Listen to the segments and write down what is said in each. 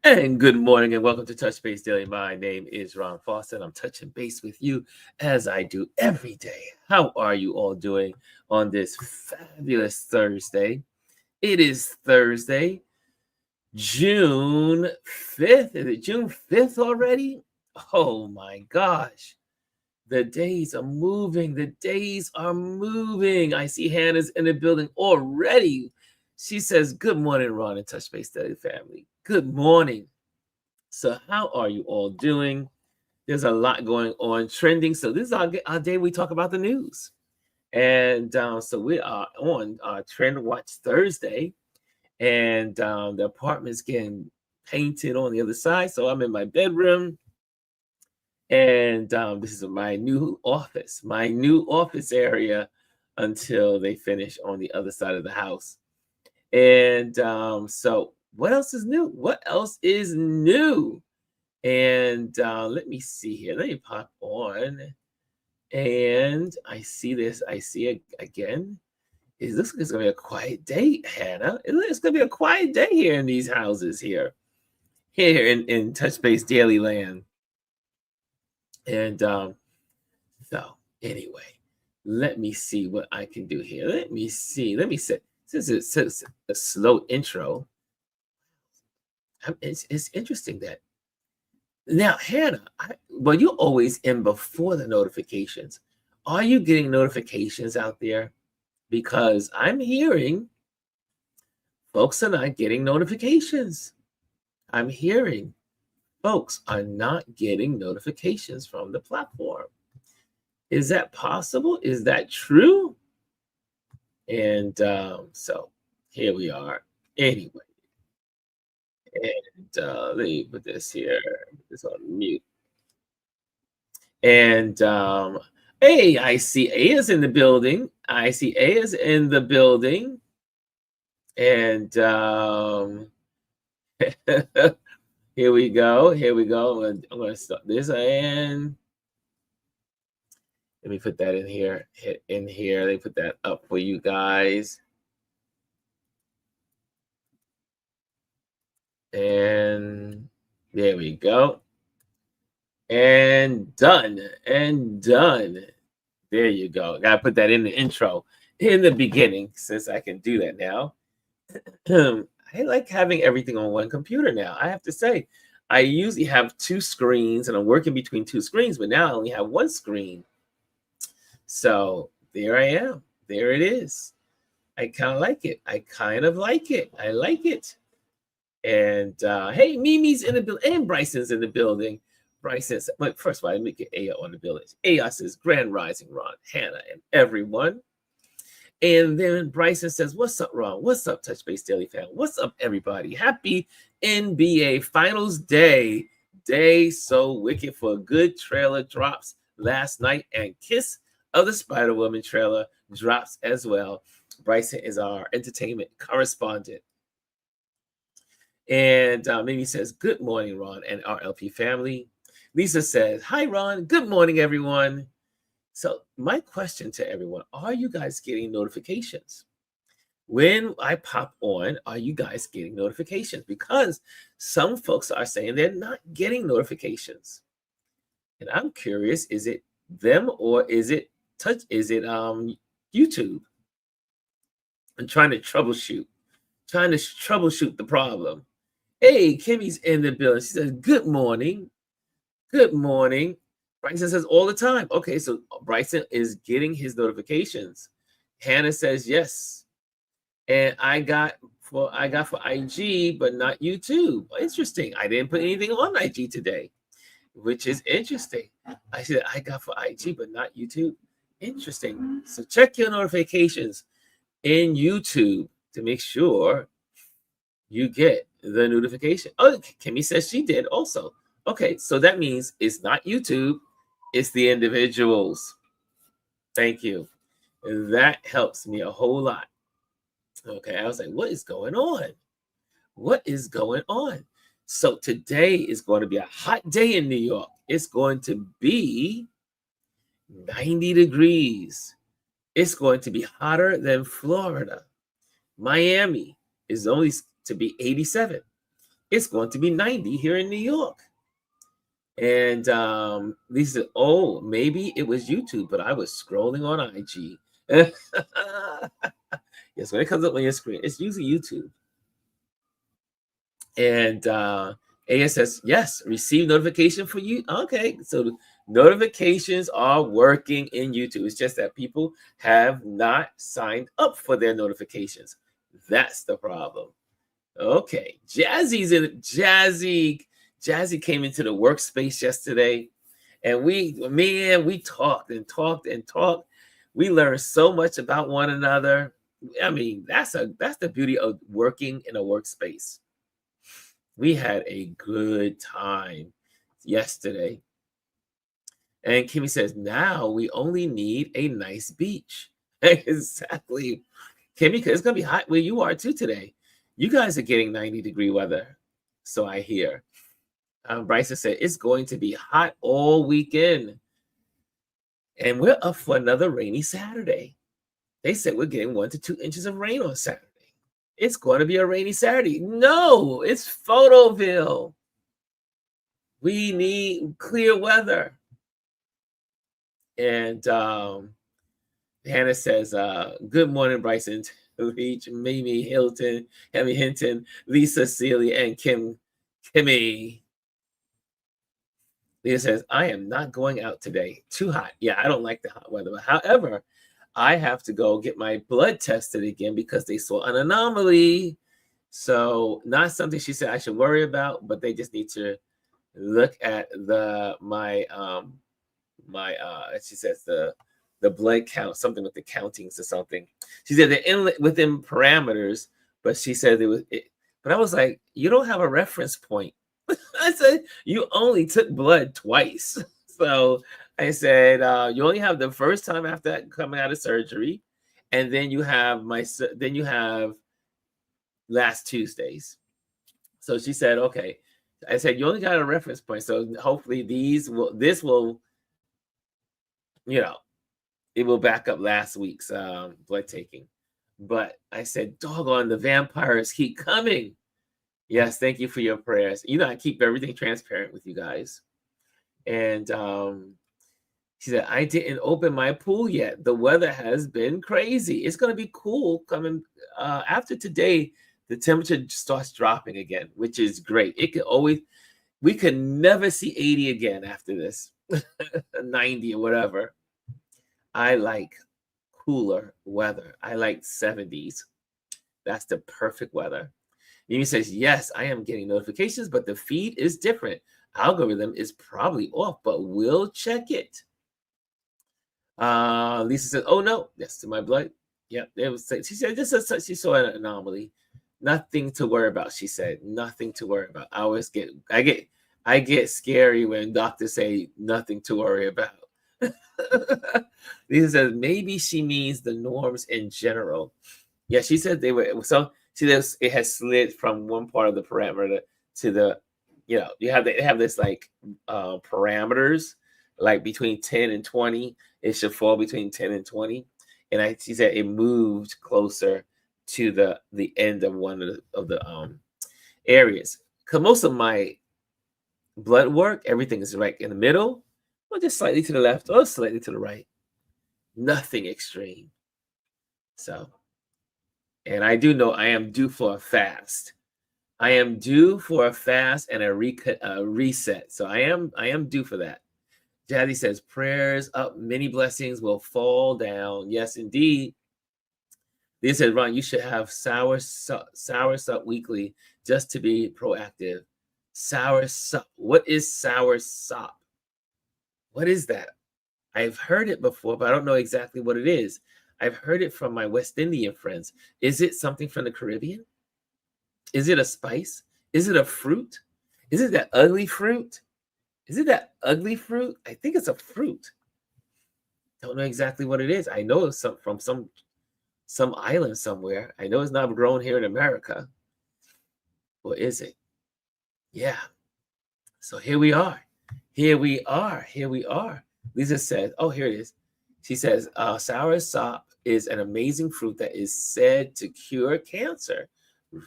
And good morning and welcome to Touch Base Daily. My name is Ron Fawcett. I'm touching base with you as I do every day. How are you all doing on this fabulous Thursday? It is Thursday, June 5th. Is it June 5th already? Oh my gosh. The days are moving. The days are moving. I see Hannah's in the building already. She says, "Good morning, Ron and Touch Base Daily family. Good morning." So how are you all doing? There's a lot going on trending. So this is our day we talk about the news. And so we are on Trend Watch Thursday. And the apartment's getting painted on the other side. So I'm in my bedroom. And this is my new office area until they finish on the other side of the house. And so what else is new? What else is new? And let me see here. Let me pop on. And I see this. I see it again. It looks like it's going to be a quiet day, Hannah. It's going to be a quiet day here in these houses here in Touch Base Daily Land. And so anyway, let me see what I can do here. Let me see. Since it's a slow intro, it's interesting that now, Hannah, well, you're always in before the notifications. Are you getting notifications out there? Because I'm hearing folks are not getting notifications. I'm hearing folks are not getting notifications from the platform. Is that possible? Is that true? And so here we are. Anyway. And let me put this here, put this on mute. And hey, I see A is in the building. I see A is in the building. And here we go. Here we go. I'm going to start this and let me put that in here. Hit in here. They put that up for you guys. And there we go. And done. And done. There you go. Got to put that in the intro in the beginning since I can do that now. I like having everything on one computer now. I have to say, I usually have two screens and I'm working between two screens, but now I only have one screen. So there I am. There it is. I kind of like it. I like it. And hey, Mimi's in the building, and Bryson's in the building. Bryson says, but first of all, I make it Aya on the building. Aya says, Grand Rising, Ron, Hannah, and everyone. And then Bryson says, what's up, Ron? What's up, Touch Base Daily fan? What's up, everybody? Happy NBA Finals Day. Day so wicked for a good trailer drops last night, and Kiss of the Spider-Woman trailer drops as well. Bryson is our entertainment correspondent. And Mimi says, good morning, Ron and RLP family. Lisa says, hi, Ron. Good morning, everyone. So my question to everyone, are you guys getting notifications? When I pop on, are you guys getting notifications? Because some folks are saying they're not getting notifications. And I'm curious, is it them or is it YouTube? I'm trying to troubleshoot the problem. Hey, Kimmy's in the building. She says, good morning. Good morning. Bryson says all the time. Okay, so Bryson is getting his notifications. Hannah says yes. And I got for IG, but not YouTube. Interesting. I didn't put anything on IG today, which is interesting. I said I got for IG, but not YouTube. Interesting. So check your notifications in YouTube to make sure you get the notification. Oh, Kimmy says she did also. Okay, so that means it's not YouTube, it's the individuals. Thank you. That helps me a whole lot. Okay, I was like, what is going on? What is going on? So today is going to be a hot day in New York. It's going to be 90 degrees. It's going to be hotter than Florida. Miami is only to be 87. It's going to be 90 here in New York. And Lisa said, oh, maybe it was YouTube, but I was scrolling on IG. Yes, when it comes up on your screen, it's usually YouTube. And AS says, yes, receive notification for you. Okay, so the notifications are working in YouTube. It's just that people have not signed up for their notifications. That's the problem. Okay, Jazzy's in Jazzy came into the workspace yesterday, and we talked and talked and talked. We learned so much about one another. I mean, that's the beauty of working in a workspace. We had a good time yesterday. And Kimmy says, now we only need a nice beach. Exactly. Kimmy, it's going to be hot where you are too today. You guys are getting 90-degree weather, so I hear. Bryson said, it's going to be hot all weekend. And we're up for another rainy Saturday. They said we're getting 1 to 2 inches of rain on Saturday. It's going to be a rainy Saturday. No, it's Photoville. We need clear weather. And Hannah says, good morning, Bryson, Leach, Mimi Hilton, Hemi Hinton, Lisa, Celia, and Kimmy. Lisa says, I am not going out today. Too hot. Yeah, I don't like the hot weather. However, I have to go get my blood tested again because they saw an anomaly. So not something she said I should worry about, but they just need to look at she says the blood count, something with the countings or something. She said they're within parameters, but she said but I was like, you don't have a reference point. I said, you only took blood twice. So I said, you only have the first time after coming out of surgery, and then you have last Tuesday's. So she said, okay. I said, you only got a reference point, so hopefully this will, it will back up last week's blood taking. But I said, doggone, the vampires keep coming. Yes, thank you for your prayers. I keep everything transparent with you guys. And she said, I didn't open my pool yet. The weather has been crazy. It's going to be cool coming after today. The temperature starts dropping again, which is great. We could never see 80 again after this, 90 or whatever. I like cooler weather. I like 70s. That's the perfect weather. Mimi says, yes, I am getting notifications, but the feed is different. Algorithm is probably off, but we'll check it. Lisa said, oh no, that's to my blood. Yeah, she said she saw an anomaly. Nothing to worry about, she said. Nothing to worry about. I get scary when doctors say nothing to worry about. Lisa says maybe she means the norms in general. Yeah, she said they were. So it has slid from one part of the parameter to the, they have this like parameters, like between 10 and 20. It should fall between 10 and 20. And she said it moved closer to the end of one of the areas. Because most of my blood work, everything is right in the middle, or just slightly to the left or slightly to the right. Nothing extreme. So, and I do know I am due for a fast. I am due for a fast and a reset. So I am due for that. Jazzy says, prayers up, many blessings will fall down. Yes, indeed. They said, Ron, you should have sour sup weekly just to be proactive. Sour sup. What is sour sop? What is that? I've heard it before, but I don't know exactly what it is. I've heard it from my West Indian friends. Is it something from the Caribbean? Is it a spice? Is it a fruit? Is it that ugly fruit? Is it that ugly fruit? I think it's a fruit. Don't know exactly what it is. I know it's from some island somewhere. I know it's not grown here in America. Or is it? Yeah. So here we are. Here we are. Here we are. Lisa says, oh, here it is. She says, sour sop is an amazing fruit that is said to cure cancer.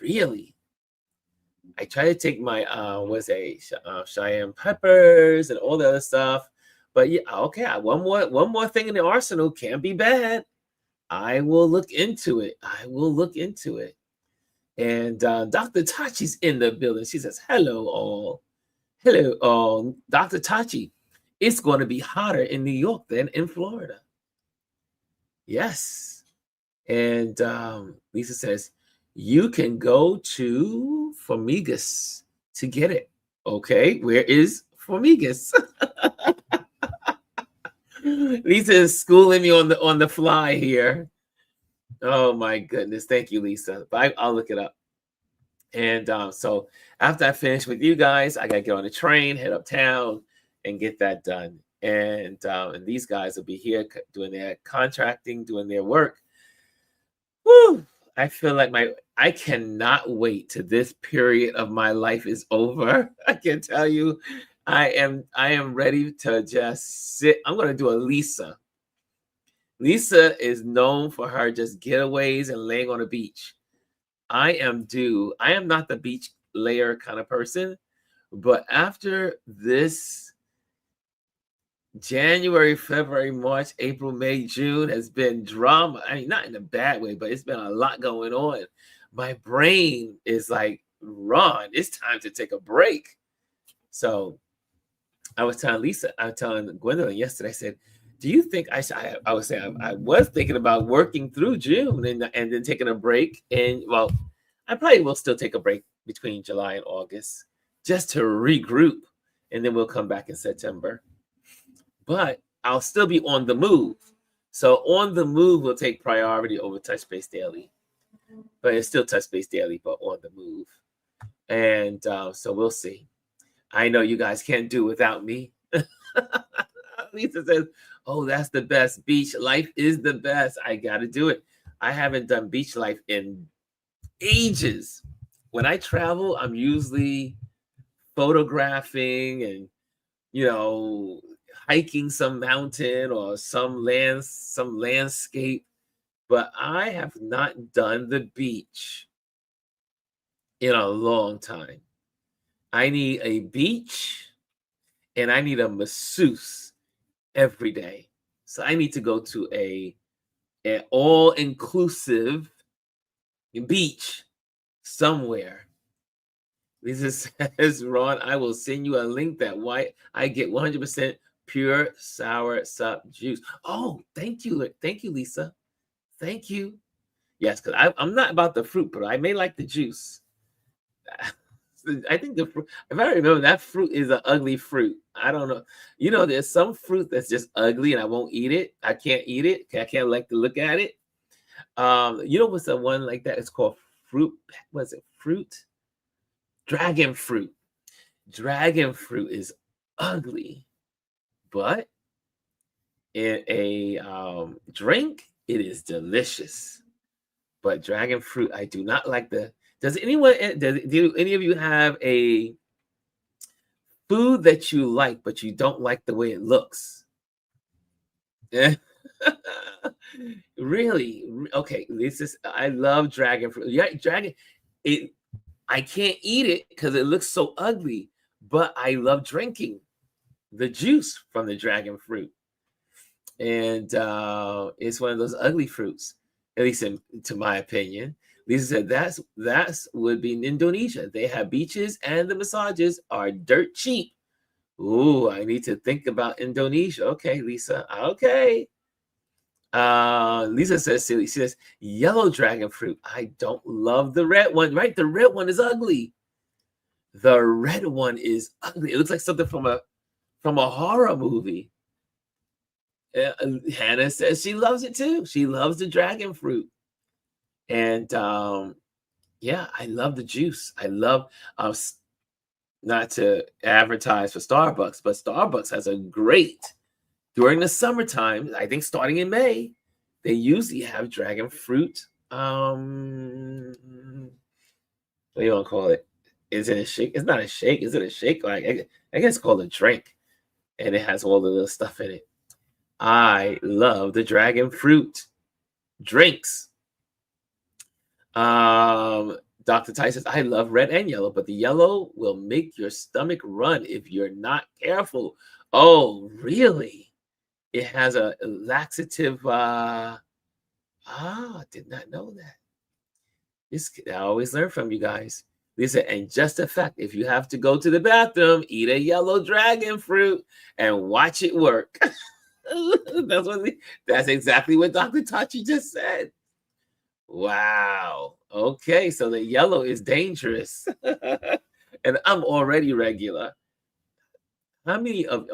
Really? I try to take my Cheyenne peppers and all the other stuff. But yeah, okay, one more thing in the arsenal can't be bad. I will look into it. I will look into it. And Dr. Tachi's in the building. She says, hello, all. Hello, all. Dr. Tachi, it's going to be hotter in New York than in Florida. Yes. And Lisa says, you can go to Formigas to get it. Okay, where is Formigas? Lisa is schooling me on the fly here. Oh my goodness. Thank you, Lisa. But I'll look it up. And so after I finish with you guys, I got to get on the train, head uptown, and get that done. And these guys will be here doing their contracting, doing their work. Woo! I feel like I cannot wait till this period of my life is over. I can tell you, I am ready to just sit. I'm going to do a Lisa. Lisa is known for her just getaways and laying on the beach. I am not the beach layer kind of person, but after this January, February, March, April, May, June has been drama. I mean, not in a bad way, but it's been a lot going on. My brain is like, Ron, it's time to take a break. So I was telling Gwendolyn yesterday, I said, do you think I was saying I was thinking about working through June and then taking a break. And well, I probably will still take a break between July and August just to regroup. And then we'll come back in September. But I'll still be on the move. So on the move will take priority over Touch Base Daily. But it's still Touch Base Daily, but on the move. And so we'll see. I know you guys can't do without me. Lisa says, oh, that's the best. Beach life is the best. I got to do it. I haven't done beach life in ages. When I travel, I'm usually photographing and, hiking some mountain or some landscape, but I have not done the beach in a long time. I need a beach and I need a masseuse every day. So I need to go to an all-inclusive beach somewhere. This says, Ron, I will send you a link that I get 100% pure sour sup juice. Oh, thank you. Thank you, Lisa. Thank you. Yes, because I'm not about the fruit, but I may like the juice. I think the fruit, if I remember, that fruit is an ugly fruit. I don't know. There's some fruit that's just ugly and I won't eat it. I can't eat it. I can't like to look at it. What's the one like that? It's called fruit. What's it? Fruit? Dragon fruit. Dragon fruit is ugly, but in a drink, it is delicious. But dragon fruit, I do not like do any of you have a food that you like, but you don't like the way it looks? Really? Okay, I love dragon fruit. Yeah, I can't eat it because it looks so ugly, but I love drinking the juice from the dragon fruit. And it's one of those ugly fruits, at least to my opinion. Lisa said that's would be in Indonesia. They have beaches and the massages are dirt cheap. Ooh, I need to think about Indonesia. Okay, Lisa. Okay. Lisa says, she says, yellow dragon fruit. I don't love the red one, right? The red one is ugly. The red one is ugly. It looks like something from a horror movie. Hannah says she loves it too. She loves the dragon fruit. And yeah, I love the juice. I love not to advertise for Starbucks, but Starbucks has a great during the summertime. I think starting in May, they usually have dragon fruit. What do you want to call it? Is it a shake? It's not a shake. Is it a shake? Like I guess it's called a drink, and it has all the little stuff in it. I love the dragon fruit drinks. Dr. Ty says, I love red and yellow, but the yellow will make your stomach run if you're not careful. Oh, really? It has a laxative. Did not know that. I always learn from you guys. Lisa, and just a fact, if you have to go to the bathroom, eat a yellow dragon fruit and watch it work. That's exactly what Dr. Tachi just said. Wow. Okay, so the yellow is dangerous. And I'm already regular. How many of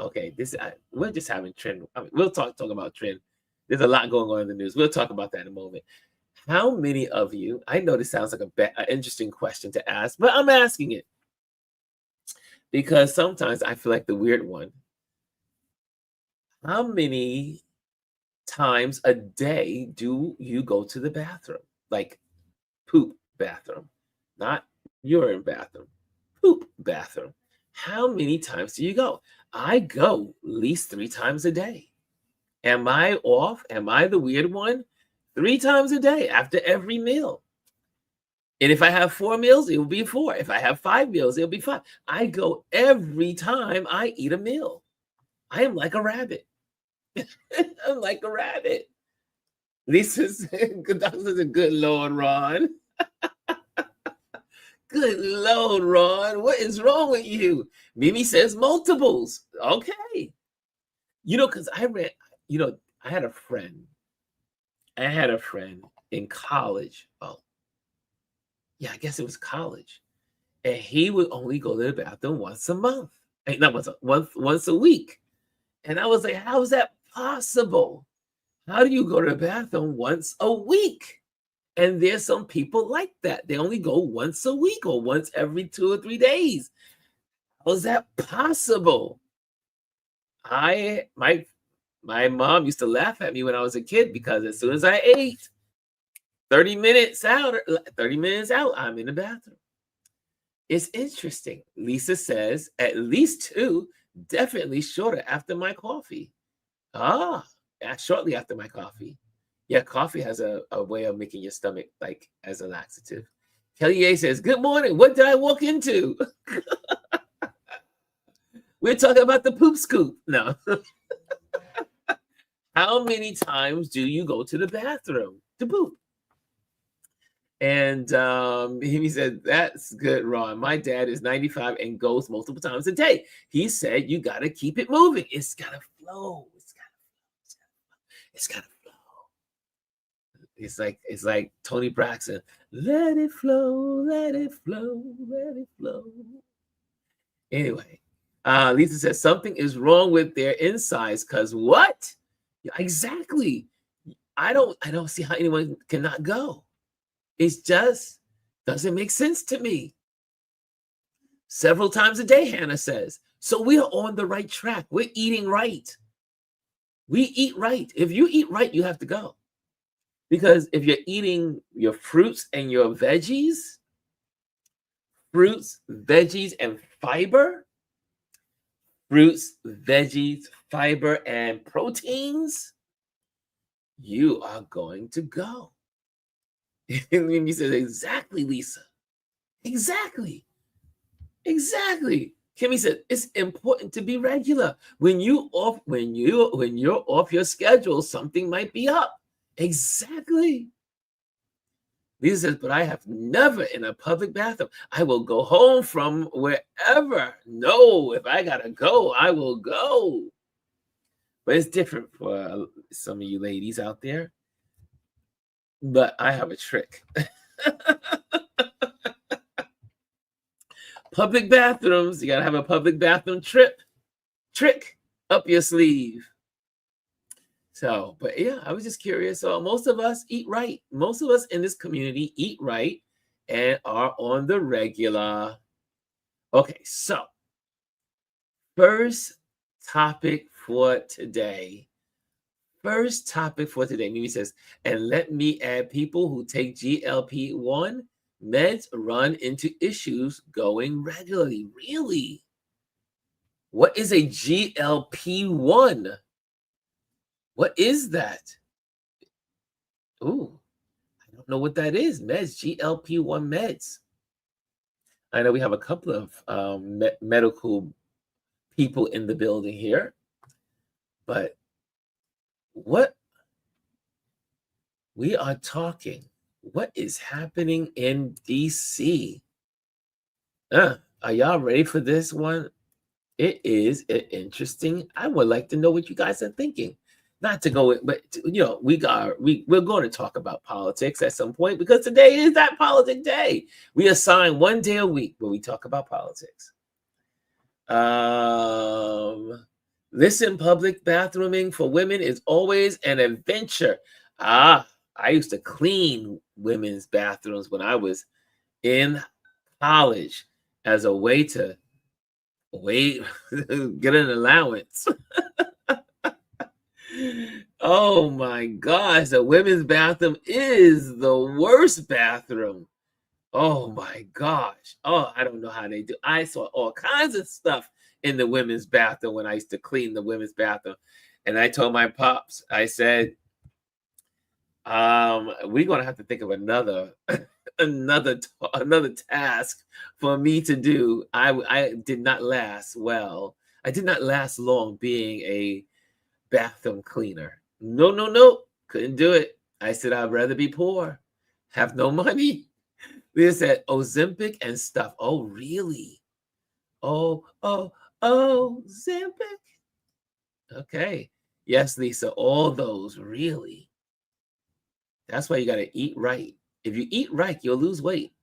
we're just having trend. We'll talk about trend. There's a lot going on in the news. We'll talk about that in a moment. How many of you, I know this sounds like an interesting question to ask, but I'm asking it because sometimes I feel like the weird one. How many times a day do you go to the bathroom? Like poop bathroom, not urine bathroom, poop bathroom. How many times do you go? I go at least 3 times a day. Am I off? Am I the weird one? 3 times a day after every meal. And if I have 4 meals, it will be 4. If I have 5 meals, it'll be 5. I go every time I eat a meal. I am like a rabbit. I'm like a rabbit. Lisa's a good Lord, Ron. Good Lord, Ron. What is wrong with you? Mimi says multiples. Okay. Because I had a friend. I had a friend in college. Oh, yeah, I guess it was college. And he would only go to the bathroom once a month. Not once a week. And I was like, how is that possible? How do you go to the bathroom once a week? And there's some people like that. They only go once a week or once every 2 or 3 days. How is that possible? My mom used to laugh at me when I was a kid because as soon as I ate, 30 minutes out, I'm in the bathroom. It's interesting. Lisa says at least 2, definitely shorter after my coffee. Shortly after my coffee. Yeah, coffee has a way of making your stomach like as a laxative. Kelly A says, good morning. What did I walk into? We're talking about the poop scoop. No. How many times do you go to the bathroom to poop? And he said, that's good, Ron. My dad is 95 and goes multiple times a day. He said, you got to keep it moving. It's got to flow. It's got to flow. It's like Tony Braxton. Let it flow, let it flow, let it flow. Anyway, Lisa says something is wrong with their insides because what? Yeah, exactly. I don't see how anyone cannot go. It just doesn't make sense to me. Several times a day, Hannah says. So we are on the right track. We're eating right. We eat right. If you eat right, you have to go. Because if you're eating your fruits and your veggies, and fiber, and proteins, you are going to go. And Mimi says, exactly, Lisa. Exactly. Kimmy said, it's important to be regular. When you're off your schedule, something might be up. Exactly. Lisa says, but I have never in a public bathroom. I will go home from wherever. No, if I gotta go, I will go. But it's different for some of you ladies out there. But I have a trick. Public bathrooms, you gotta have a public bathroom trick up your sleeve. So, but yeah, I was just curious. So most of us eat right. Most of us in this community eat right and are on the regular. Okay, so first topic for today. Mimi says, and let me add, people who take GLP-1 meds run into issues going regularly. Really? What is a GLP-1? What is that? Ooh, I don't know what that is. Meds, GLP-1 meds. I know we have a couple of medical people in the building here, but what we are talking, what is happening in DC? Are y'all ready for this one? It is interesting. I would like to know what you guys are thinking. Not to go, but we're going to talk about politics at some point because today is that politic day. We assign one day a week where we talk about politics. Listen, public bathrooming for women is always an adventure. I used to clean women's bathrooms when I was in college as a way to get an allowance. Oh my gosh, the women's bathroom is the worst bathroom. Oh my gosh. Oh, I don't know how they do. I saw all kinds of stuff in the women's bathroom when I used to clean the women's bathroom. And I told my pops, I said, we're gonna have to think of another task for me to do. I did not last well. I did not last long being a bathroom cleaner. No, couldn't do it. I said I'd rather be poor, have no money. They said Ozempic and stuff. Oh, really? Oh, Ozempic. Okay. Yes, Lisa, all those, really. That's why you got to eat right. If you eat right, you'll lose weight.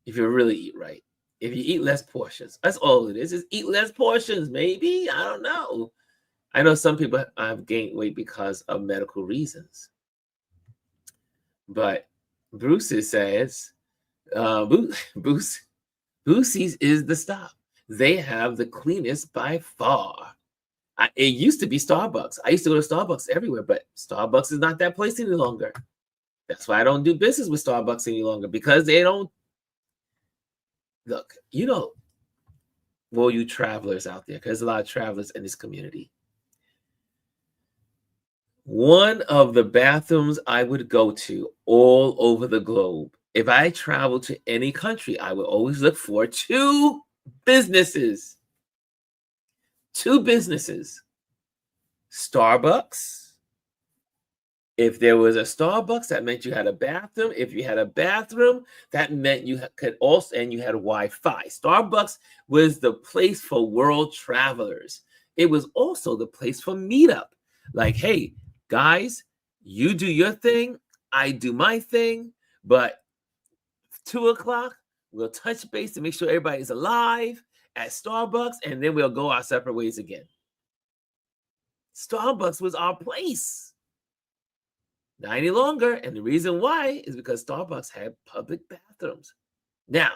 If you really eat right. If you eat less portions. That's all it is. Is eat less portions, maybe? I don't know. I know some people have gained weight because of medical reasons. But Bruce says, Boosie's is the stop. They have the cleanest by far. It used to be Starbucks. I used to go to Starbucks everywhere, but Starbucks is not that place any longer. That's why I don't do business with Starbucks any longer, because they don't. Look, well, you travelers out there, because there's a lot of travelers in this community. One of the bathrooms I would go to all over the globe, if I travel to any country, I would always look for two businesses. Starbucks. If there was a Starbucks, that meant you had a bathroom. If you had a bathroom, that meant you could also, and you had Wi-Fi. Starbucks was the place for world travelers. It was also the place for meetup. Like, hey, guys, you do your thing, I do my thing, but 2:00, we'll touch base to make sure everybody's alive at Starbucks, and then we'll go our separate ways again. Starbucks was our place. Not any longer, and the reason why is because Starbucks had public bathrooms. Now,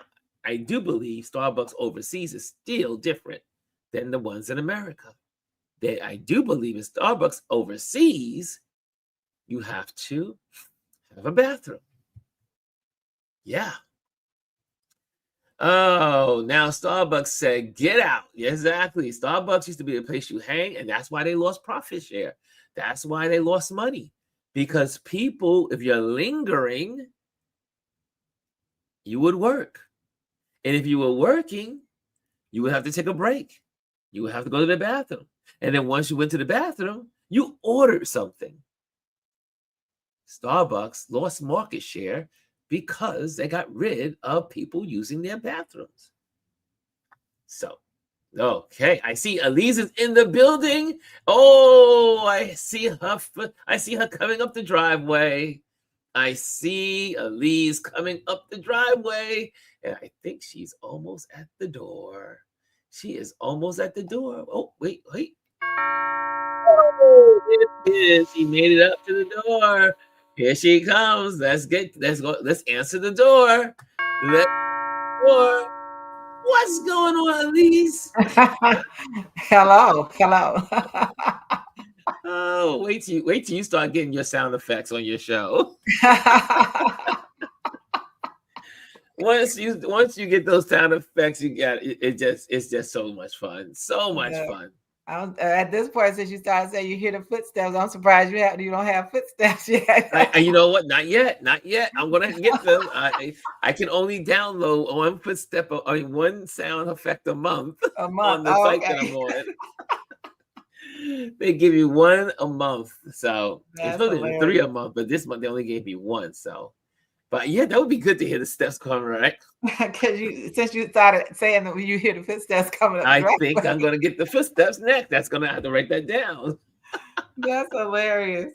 I do believe Starbucks overseas is still different than the ones in America. I do believe in Starbucks overseas, you have to have a bathroom. Yeah. Oh, now Starbucks said, get out. Exactly. Starbucks used to be a place you hang, and that's why they lost profit share. That's why they lost money. Because people, if you're lingering, you would work. And if you were working, you would have to take a break. You would have to go to the bathroom. And then once you went to the bathroom, you ordered something. Starbucks lost market share because they got rid of people using their bathrooms. So, okay, I see Elise is in the building. Oh, I see her coming up the driveway. I see Elise coming up the driveway, and I think she's almost at the door. She is almost at the door. Oh, wait. Oh, there it is. She made it up to the door. Here she comes. Let's go. Let's answer the door. What's going on, Elise? Hello. Oh, wait till you start getting your sound effects on your show. Once you get those sound effects, it's just so much fun. So much fun. At this point, since you started saying you hear the footsteps, I'm surprised you don't have footsteps yet. You know what? Not yet. Not yet. I'm gonna get them. I can only download one sound effect a month A on month. the site that I'm on. They give you one a month, so it's That's supposed to be 3 a month, but this month they only gave me one. So, but yeah, that would be good to hear the steps coming, right? Because since you started saying that when you hear the footsteps coming up, I think I'm gonna get the footsteps next. That's gonna have to write that down. That's hilarious.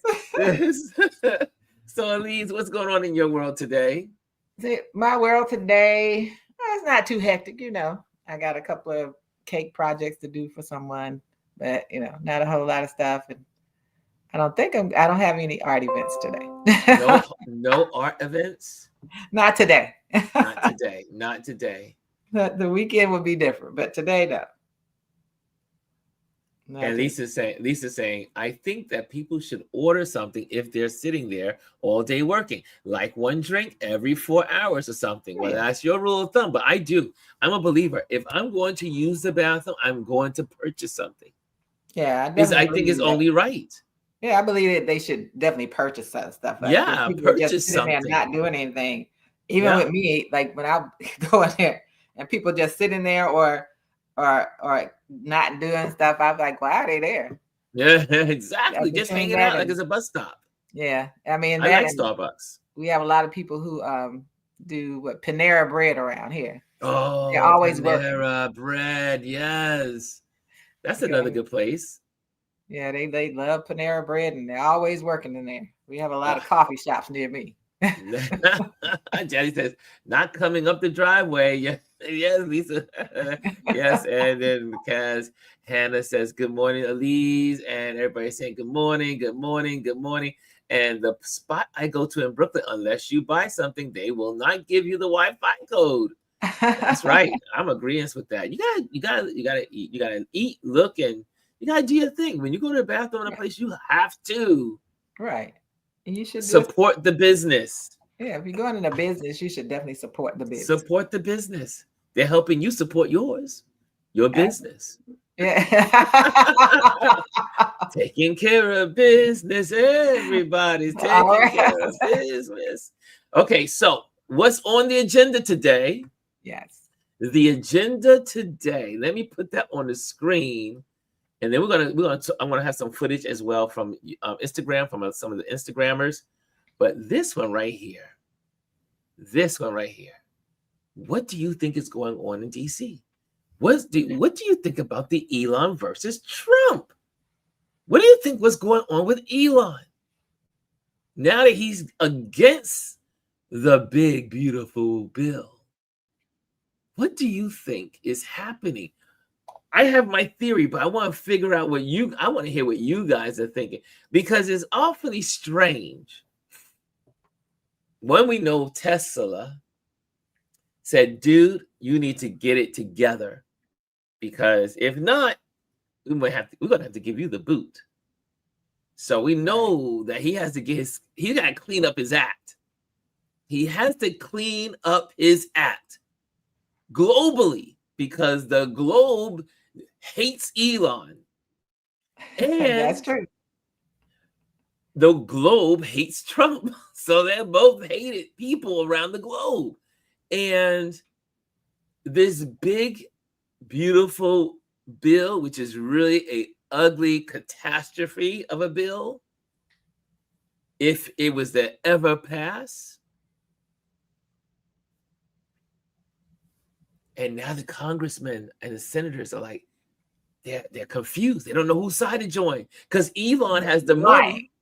So, Elise, what's going on in your world today? My world today, it's not too hectic. I got a couple of cake projects to do for someone, but not a whole lot of stuff. And I don't have any art events today. No art events. Not today. Not today. The weekend would be different, but today, no. And Lisa's saying, I think that people should order something if they're sitting there all day working, like one drink every 4 hours or something. Well, that's your rule of thumb, but I'm a believer. If I'm going to use the bathroom, I'm going to purchase something. Yeah, I think it's only right. Yeah, I believe that they should definitely purchase some stuff. Purchase just something. There not doing anything. Even with me, like when I go in there and people just sitting there or not doing stuff, I'm like, why are they there? Yeah, exactly. Just hanging out like it's a bus stop. Yeah, I mean, I like Starbucks. We have a lot of people who do Panera bread around here. Oh, they're always Panera bread, yes, that's another good place. Yeah, they love Panera bread, and they're always working in there. We have a lot of coffee shops near me. Jenny says, not coming up the driveway. Yes, Lisa. Yes, and then because Hannah says, good morning, Elise, and everybody's saying good morning, good morning, good morning. And the spot I go to in Brooklyn, unless you buy something, they will not give you the Wi-Fi code. That's right. I'm agreeing with that. You gotta eat, look, and you gotta do your thing. When you go to the bathroom in a place, you have to. Right. You should support the business. Yeah, if you're going in a business, you should definitely support the business. Support the business. They're helping you support your business. Yeah. Taking care of business. Everybody's taking care of business. Okay, so what's on the agenda today? Yes. The agenda today. Let me put that on the screen. And then I'm gonna have some footage as well from Instagram, from some of the Instagrammers. But this one right here, what do you think is going on in DC? What do you think about the Elon versus Trump? What do you think was going on with Elon? Now that he's against the big, beautiful bill, what do you think is happening? I have my theory, but I want to figure out I want to hear what you guys are thinking, because it's awfully strange. When we know Tesla said, dude, you need to get it together, because if not, we're gonna have to give you the boot. So we know that he has to he got to clean up his act. He has to clean up his act globally, because the globe hates Elon. And that's true. The globe hates Trump. So they're both hated people around the globe. And this big, beautiful bill, which is really a ugly catastrophe of a bill, if it was to ever pass. And now the congressmen and the senators are like, they're confused. They don't know whose side to join, because Elon has the money.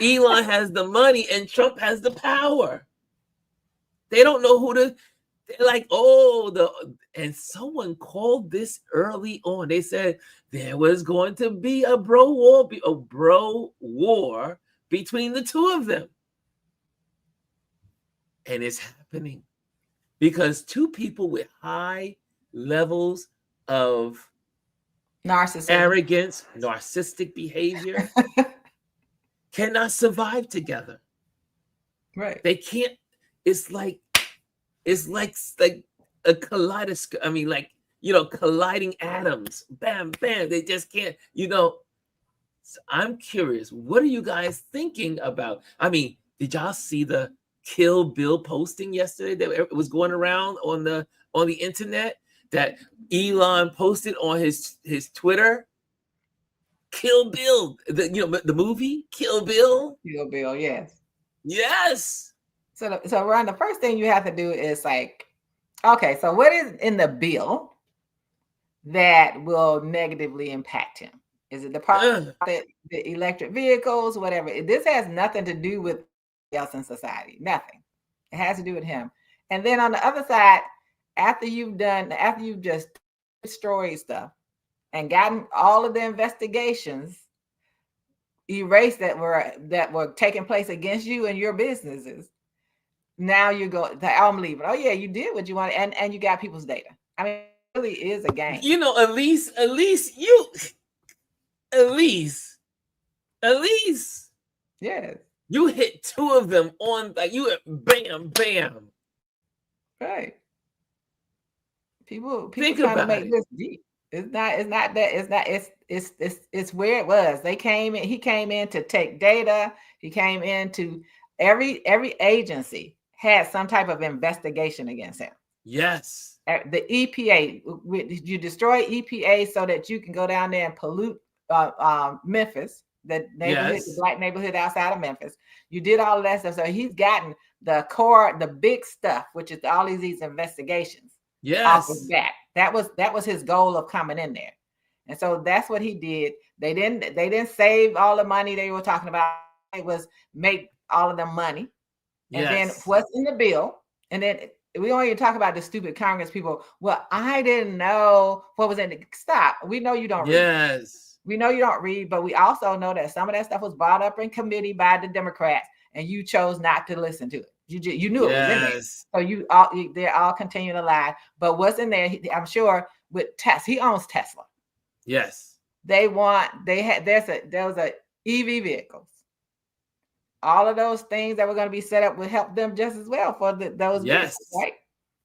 Elon has the money and Trump has the power. They don't know who to. They're like, and someone called this early on. They said there was going to be a bro war between the two of them. And it's happening because two people with high levels of narcissism, arrogance, narcissistic behavior cannot survive together. Right. They can't. It's like a kaleidoscope. I mean, like, colliding atoms. Bam, bam. They just can't, So I'm curious, what are you guys thinking about? I mean, did y'all see the Kill Bill posting yesterday that was going around on the internet that Elon posted on his Twitter? Kill Bill, the movie Kill Bill. Kill Bill, yes. Yes. So Ron, the first thing you have to do is okay, so what is in the bill that will negatively impact him? Is it the part that the electric vehicles, whatever? This has nothing to do with else in society. Nothing. It has to do with him. And then on the other side, after you've just destroyed stuff and gotten all of the investigations erased that were taking place against you and your businesses, now you go, I'm leaving. Oh yeah, you did what you wanted, and you got people's data. I mean, it really is a game. At least yes, you hit two of them on, like, you went bam, bam. Right. People Think trying to about make it. this deep. It's where it was. He came in to take data. He came into every agency had some type of investigation against him. Yes. The EPA, you destroy EPA so that you can go down there and pollute Memphis, the neighborhood, the black neighborhood outside of Memphis. You did all of that stuff. So he's gotten the core, the big stuff, which is all these investigations. Off his back. That was his goal of coming in there. And so that's what he did. They didn't save all the money they were talking about. It was make all of the money. And then what's in the bill? And then we don't even talk about the stupid Congress people. Well, I didn't know what was in the stop. We know you don't read. We know you don't read, but we also know that some of that stuff was brought up in committee by the Democrats, and you chose not to listen to it. You knew it was in there. So they're all continuing to lie. But what's in there, I'm sure, with Tesla, he owns Tesla. Yes. There was a EV vehicles. All of those things that were going to be set up would help them just as well for those vehicles, right?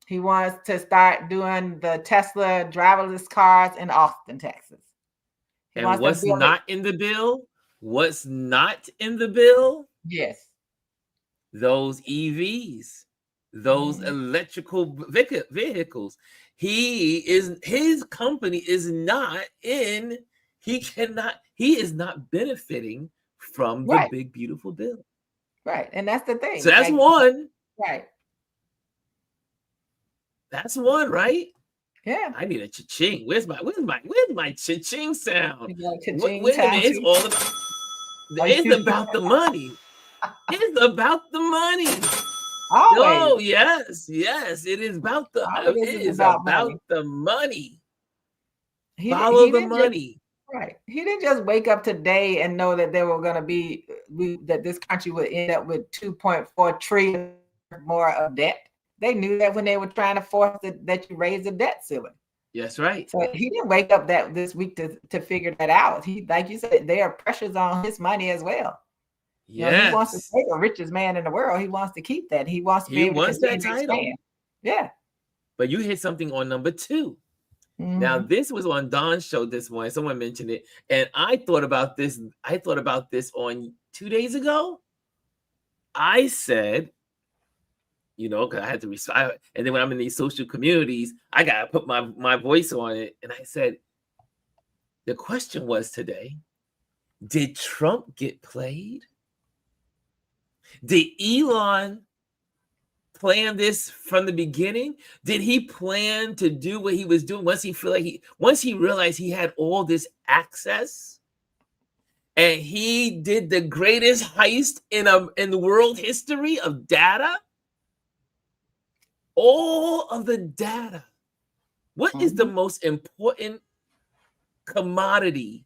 He wants to start doing the Tesla driverless cars in Austin, Texas. And what's not in the bill? What's not in the bill? Yes. Those EVs, those electrical vehicles. His company is not in, he is not benefiting from the big, beautiful bill. Right. And that's the thing. So that's one. Right. That's one, right? Yeah. I need a cha-ching. Where's my cha-ching sound? Wait a minute, it's all about, it's about the money. It's about the money. Always. Oh, yes, it is about the money. Follow the money. Right. He didn't just wake up today and know that there were going to be that this country would end up with 2.4 trillion more of debt. They knew that when they were trying to force that you raise the debt ceiling. Yes, right. So he didn't wake up this week to figure that out. He, like you said, there are pressures on his money as well. Yes. He wants to stay the richest man in the world. He wants to keep that. He wants to be able to that title. Expand. Yeah. But you hit something on number 2. Mm-hmm. Now, this was on Don's show this morning. Someone mentioned it. And I thought about this on 2 days ago. I said, because I had to respond. And then when I'm in these social communities, I got to put my voice on it. And I said, the question was today, did Trump get played? Did Elon plan this from the beginning? Did he plan to do what he was doing once he realized he had all this access? And he did the greatest heist in the world history of data? All of the data. What is the most important commodity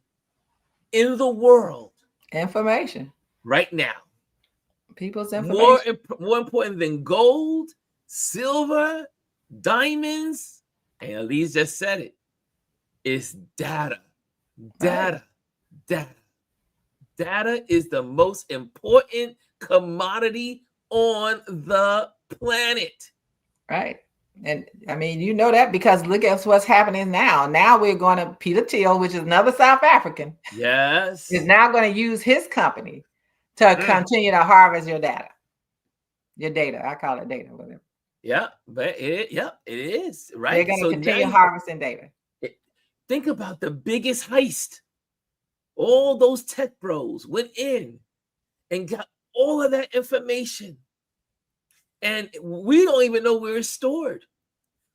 in the world? Information. Right now. People's information. More important than gold, silver, diamonds, and Elise just said it. It's data. Data. Data. Data is the most important commodity on the planet. Right. And I mean, you know that because look at what's happening now. Now we're going to Peter Thiel, which is another South African. Yes. Is now going to use his company to continue to harvest your data. Your data. I call it data, whatever. Yeah, but it is, right? They're going to continue harvesting data. Think about the biggest heist. All those tech bros went in and got all of that information. And we don't even know where it's stored.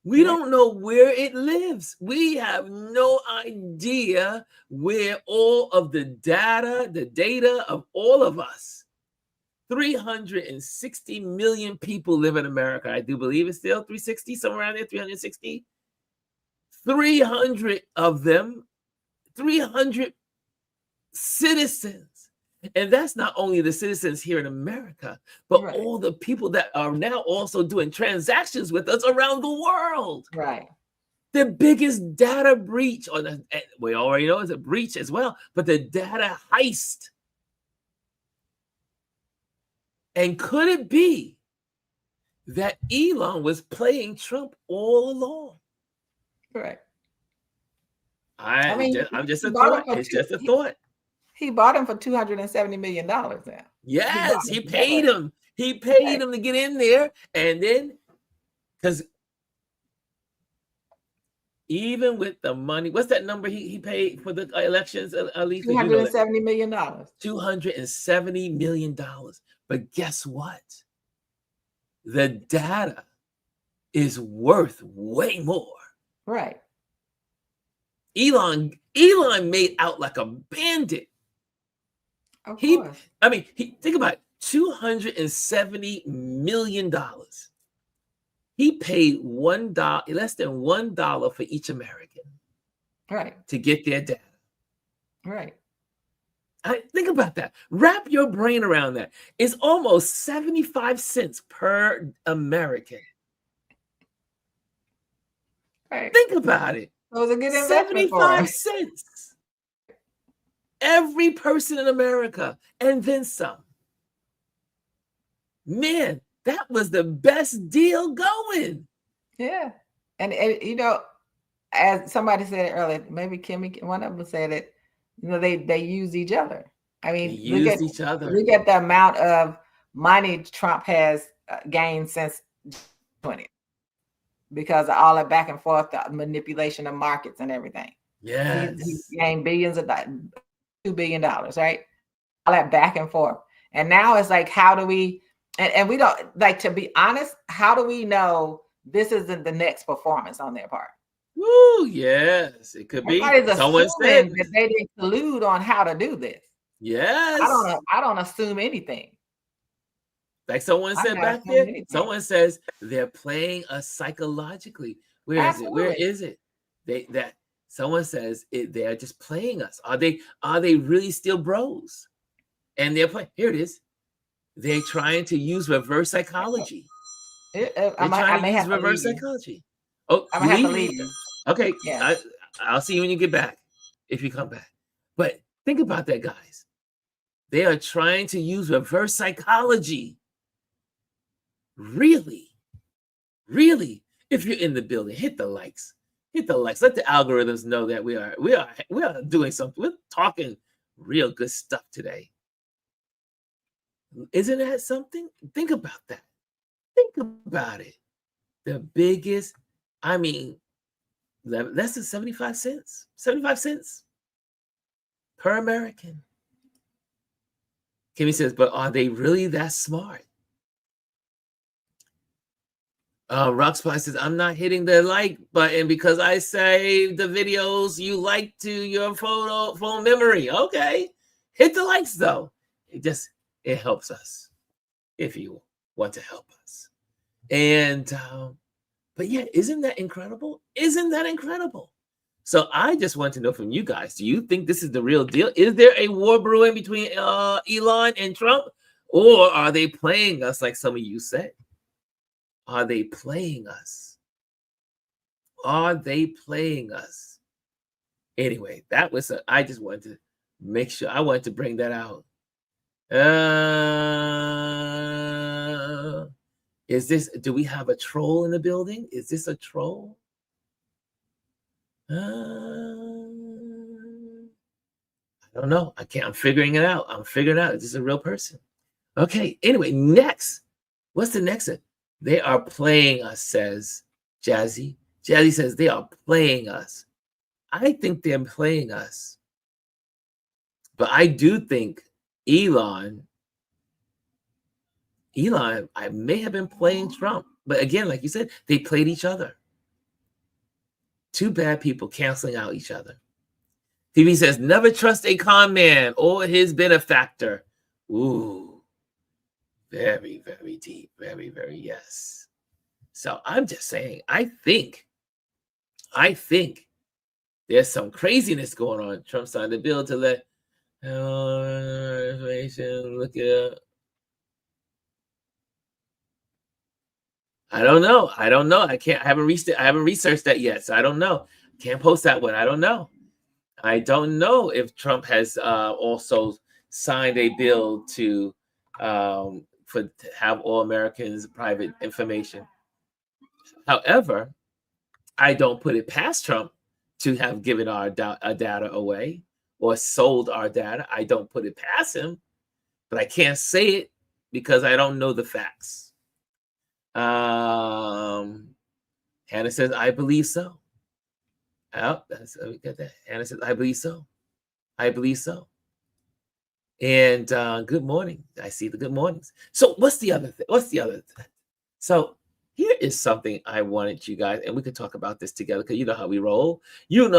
We don't know where it lives. We have no idea where all of the data of all of us, 360 million people live in America. I do believe it's still 360, somewhere around there, 360. 300 of them, 300 citizens. And that's not only the citizens here in America, but all the people that are now also doing transactions with us around the world. Right. The biggest data breach, we already know it's a breach as well, but the data heist. And could it be that Elon was playing Trump all along? Correct. I'm just a thought. It's just a thought. He bought him for $270 million now. Yes, he paid him. He paid him to get in there. And then, because even with the money, what's that number he paid for the elections, Elise? $270 million. $270 million. But guess what? The data is worth way more. Right. Elon made out like a bandit. Of course. Think about it, $270 million. He paid $1, less than $1 for each American. Right. To get their data. Right. Think about that. Wrap your brain around that. It's almost 75 cents per American. Right. Think about it. It was a good investment 75 cents. Every person in America, and then some. Man, that was the best deal going. Yeah. And you know, as somebody said it earlier, maybe Kimmy, one of them said it, you know, they use each other. I mean, look at the amount of money Trump has gained since 2020 because of all that back and forth, the manipulation of markets and everything. Yes. He's gained billions of $2 billion, right? All that back and forth. And now it's like, how do we, and we don't, like, to be honest, how do we know this isn't the next performance on their part? Woo, yes, it could be. Someone said that they didn't collude on how to do this. Yes. I don't assume anything. Like someone said back there, someone says they're playing us psychologically. Where is it? Someone says they're just playing us. Are they really still bros? And they're playing. Here it is. They're trying to use reverse psychology. I may have reverse psychology. Oh, I'm gonna have to leave you. Okay. Yeah. I'll see you when you get back, if you come back. But think about that, guys. They are trying to use reverse psychology. Really? If you're in the building, hit the likes. Let the algorithms know that we are doing something. We're talking real good stuff today. Isn't that something? Think about that. Think about it. The biggest, less than 75 cents. 75 cents per American. Kimmy says, but are they really that smart? Rockspot says, I'm not hitting the like button because I saved the videos you like to your phone memory. Okay. Hit the likes though. It helps us if you want to help us. And but yeah, isn't that incredible? So I just want to know from you guys, do you think this is the real deal? Is there a war brewing between Elon and Trump? Or are they playing us like some of you said? Are they playing us? Anyway, I just wanted to make sure. I wanted to bring that out. Do we have a troll in the building? Is this a troll? I don't know. I'm figuring it out. I'm figuring it out. Is this a real person? Okay. Anyway, next. What's the next one? They are playing us, says Jazzy. Jazzy says they are playing us. I think they're playing us. But I do think Elon, I may have been playing Trump. But again, like you said, they played each other. Two bad people canceling out each other. TV says, never trust a con man or his benefactor. Ooh, very, very deep. Very, very yes. So I'm just saying, I think there's some craziness going on. Trump signed a bill to let information look it up. I don't know. I haven't researched that yet, so I don't know. Can't post that one. I don't know. I don't know if Trump has also signed a bill to have all Americans' private information. However, I don't put it past Trump to have given our data away or sold our data. I don't put it past him, but I can't say it because I don't know the facts. Hannah says, I believe so. Oh, we got that. Hannah says, I believe so. I believe so. And good morning. I see the good mornings. So what's the other thing? So here is something I wanted you guys, and we could talk about this together because you know how we roll. Let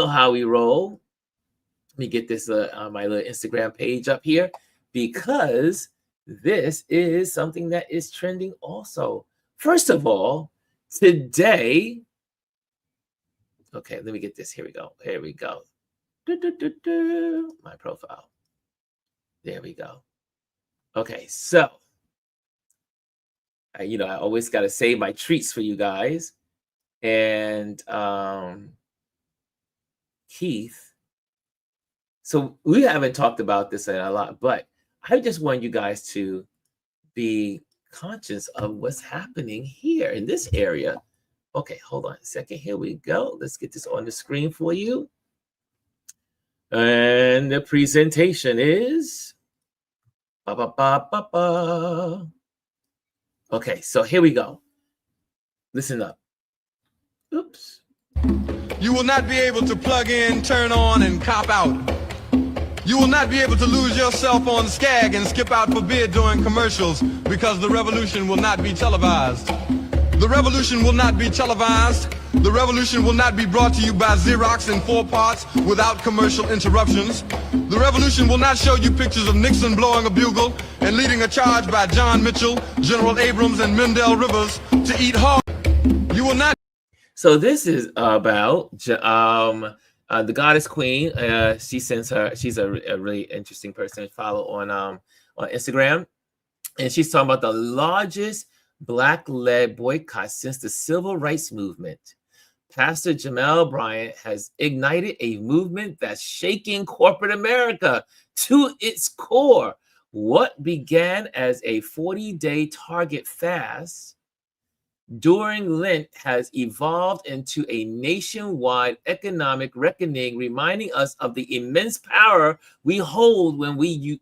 me get this on my little Instagram page up here because this is something that is trending also. First of all, today, okay, let me get this. Here we go. My profile. There we go. Okay, so, I always got to save my treats for you guys. And Keith, so we haven't talked about this a lot, but I just want you guys to be conscious of what's happening here in this area. Okay, hold on a second. Here we go. Let's get this on the screen for you. And the presentation is Okay, so here we go. Listen up. Oops. You will not be able to plug in, turn on, and cop out. You will not be able to lose yourself on Skag and skip out for beer during commercials because the revolution will not be televised. The revolution will not be televised. The revolution will not be brought to you by Xerox in 4 parts without commercial interruptions. The revolution will not show you pictures of Nixon blowing a bugle and leading a charge by John Mitchell, General Abrams, and Mendel Rivers to eat hard. You will not. So this is about the goddess queen. She's a really interesting person to follow on Instagram, and she's talking about the largest Black-led boycott since the civil rights movement. Pastor Jamel Bryant has ignited a movement that's shaking corporate America to its core. What began as a 40-day Target fast during Lent has evolved into a nationwide economic reckoning, reminding us of the immense power we hold when we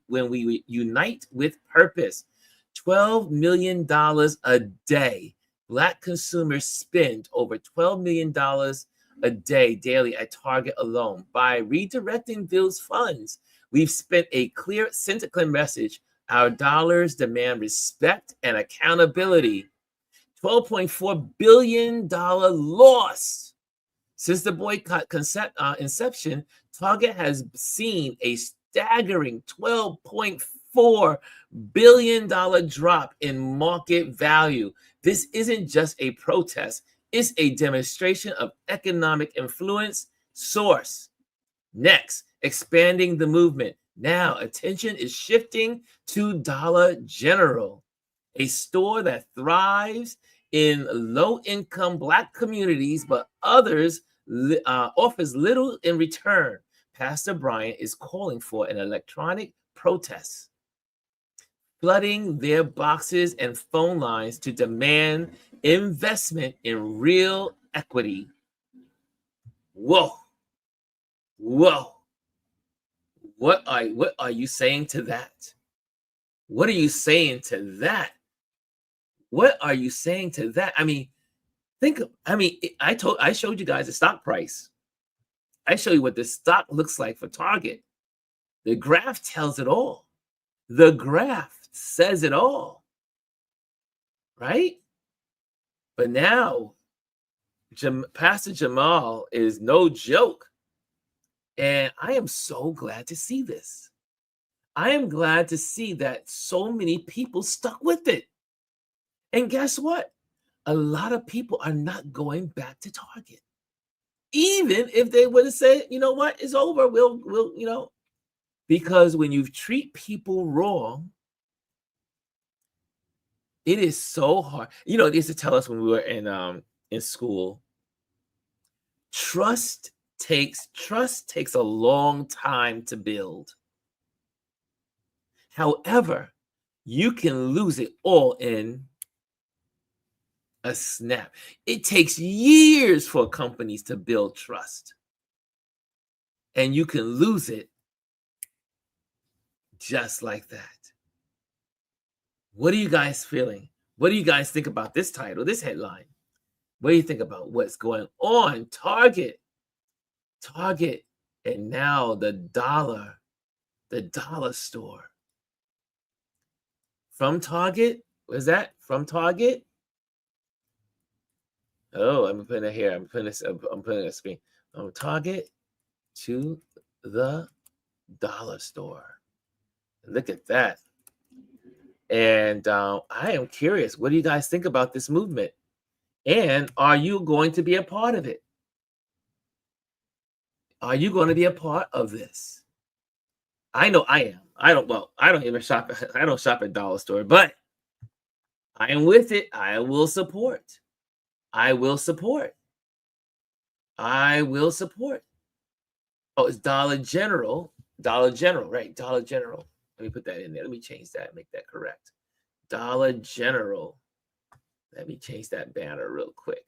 unite with purpose. $12 million a day. Black consumers spend over $12 million a day daily at Target alone. By redirecting those funds, we've sent a clear message. Our dollars demand respect and accountability. $12.4 billion loss. Since the boycott inception, Target has seen a staggering $12.4 billion drop in market value. This isn't just a protest, it's a demonstration of economic influence. Source. Next, expanding the movement. Now, attention is shifting to Dollar General, a store that thrives in low-income Black communities, but others offers little in return. Pastor Bryant is calling for an electronic protest. flooding their boxes and phone lines to demand investment in real equity. Whoa. Whoa. What are you saying to that? What are you saying to that? What are you saying to that? I mean, I showed you guys the stock price. I show you what the stock looks like for Target. The graph tells it all. The graph says it all. Right? But now, Pastor Jamal is no joke. And I am so glad to see this. I am glad to see that so many people stuck with it. And guess what? A lot of people are not going back to Target. Even if they would have said, you know what, it's over. We'll, because when you treat people wrong, it is so hard. They used to tell us when we were in school, trust takes a long time to build. However, you can lose it all in a snap. It takes years for companies to build trust. And you can lose it just like that. What are you guys feeling? What do you guys think about this title, this headline? What do you think about what's going on? Target, and now the dollar store. From Target? Was that from Target? Oh, I'm putting it here. I'm putting a screen. From Target to the dollar store. Look at that. And I am curious, what do you guys think about this movement? And are you going to be a part of it? Are you going to be a part of this? I know I am. I don't even shop. I don't shop at dollar store, but I am with it. I will support. I will support. Oh, it's Dollar General. Dollar General, right? Dollar General. Let me put that in there. Let me change that. Make that correct. Dollar General. Let me change that banner real quick.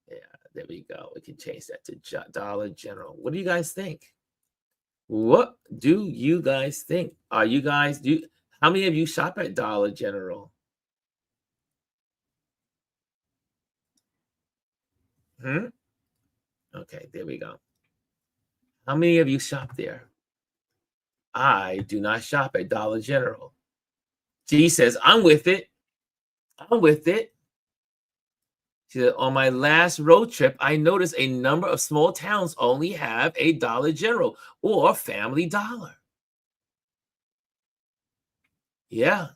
Yeah, there we go. We can change that to Dollar General. What do you guys think? What do you guys think? How many of you shop at Dollar General? Okay, there we go. How many of you shop there? I do not shop at Dollar General. G says, I'm with it. She said, on my last road trip, I noticed a number of small towns only have a Dollar General or Family Dollar. Yeah.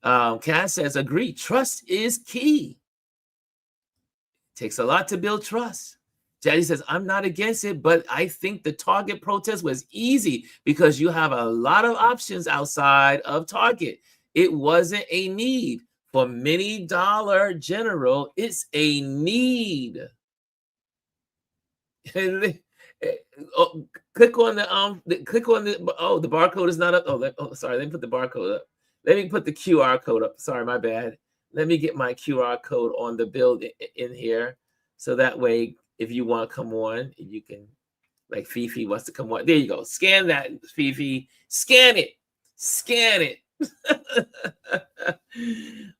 Cass says, agree. Trust is key. Takes a lot to build trust. Jaddy says, I'm not against it, but I think the Target protest was easy because you have a lot of options outside of Target. It wasn't a need. For many Dollar General, it's a need. Click on the barcode is not up. Sorry, let me put the barcode up. Let me put the QR code up. Sorry, my bad. Let me get my QR code on the build in here. So that way, if you want to come on, you can, like Fifi wants to come on. There you go. Scan that, Fifi. Scan it.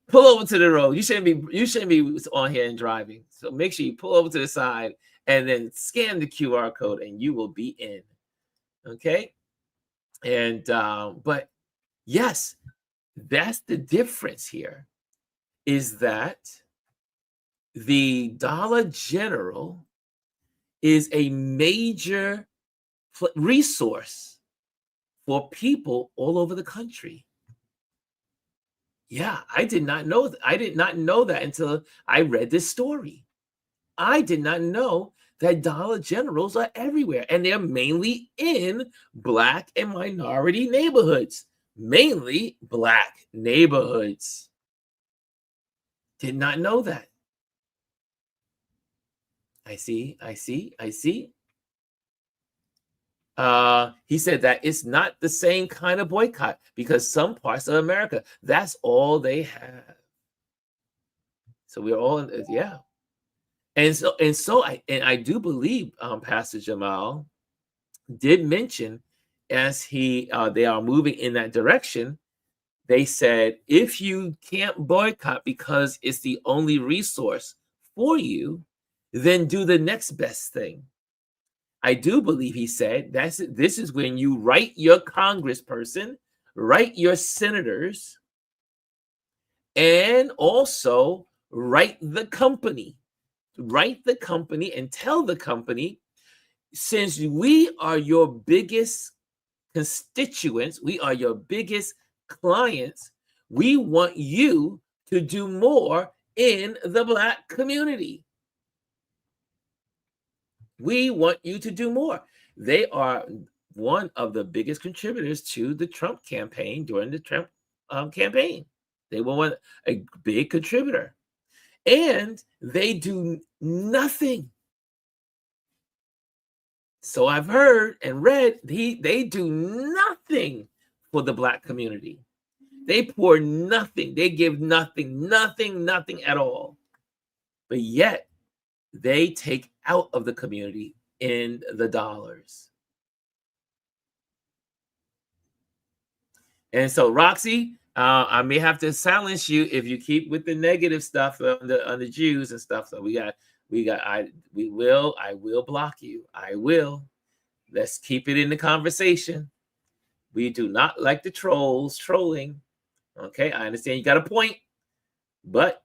Pull over to the road. You shouldn't be on here and driving. So make sure you pull over to the side and then scan the QR code and you will be in. Okay. And but yes, that's the difference here, is that the Dollar General is a major resource for people all over the country. Yeah, I did not know that until I read this story. I did not know that Dollar Generals are everywhere, and they're mainly in Black and minority neighborhoods. Mainly Black neighborhoods. Did not know that. I see. He said that it's not the same kind of boycott because some parts of America, that's all they have. So we're all in, yeah. And so I do believe Pastor Jamal did mention as they are moving in that direction. They said, if you can't boycott because it's the only resource for you, then do the next best thing. I do believe he said this is when you write your congressperson, write your senators, and also write the company and tell the company, since we are your biggest constituents, we are your biggest clients, we want you to do more in the Black community. We want you to do more. They are one of the biggest contributors to the Trump campaign during the Trump campaign. They were a big contributor. And they do nothing. So I've heard and read they do nothing for the Black community. They pour nothing. They give nothing at all. But yet they take out of the community in the dollars. And so, Roxy, I may have to silence you if you keep with the negative stuff on the Jews and stuff. So I will block you. I will. Let's keep it in the conversation. We do not like the trolling. Okay, I understand you got a point, but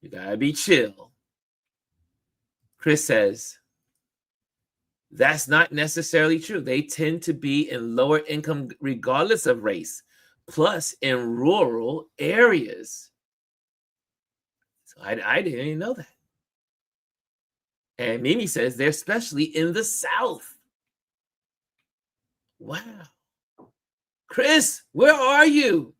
you gotta be chill. Chris says, that's not necessarily true. They tend to be in lower income regardless of race, plus in rural areas. So I didn't even know that. And Mimi says they're especially in the South. Wow. Chris, where are you?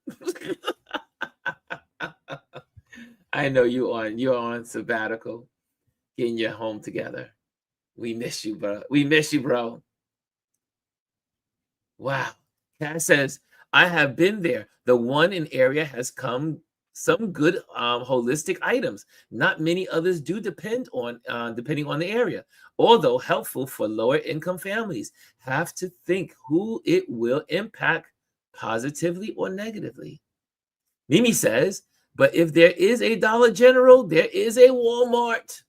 I know you're on sabbatical, getting your home together. We miss you, bro. We miss you, bro. Wow. Cass says, I have been there. The one in area has come some good holistic items. Not many others do depending on the area. Although helpful for lower income families, have to think who it will impact positively or negatively. Mimi says, but if there is a Dollar General, there is a Walmart.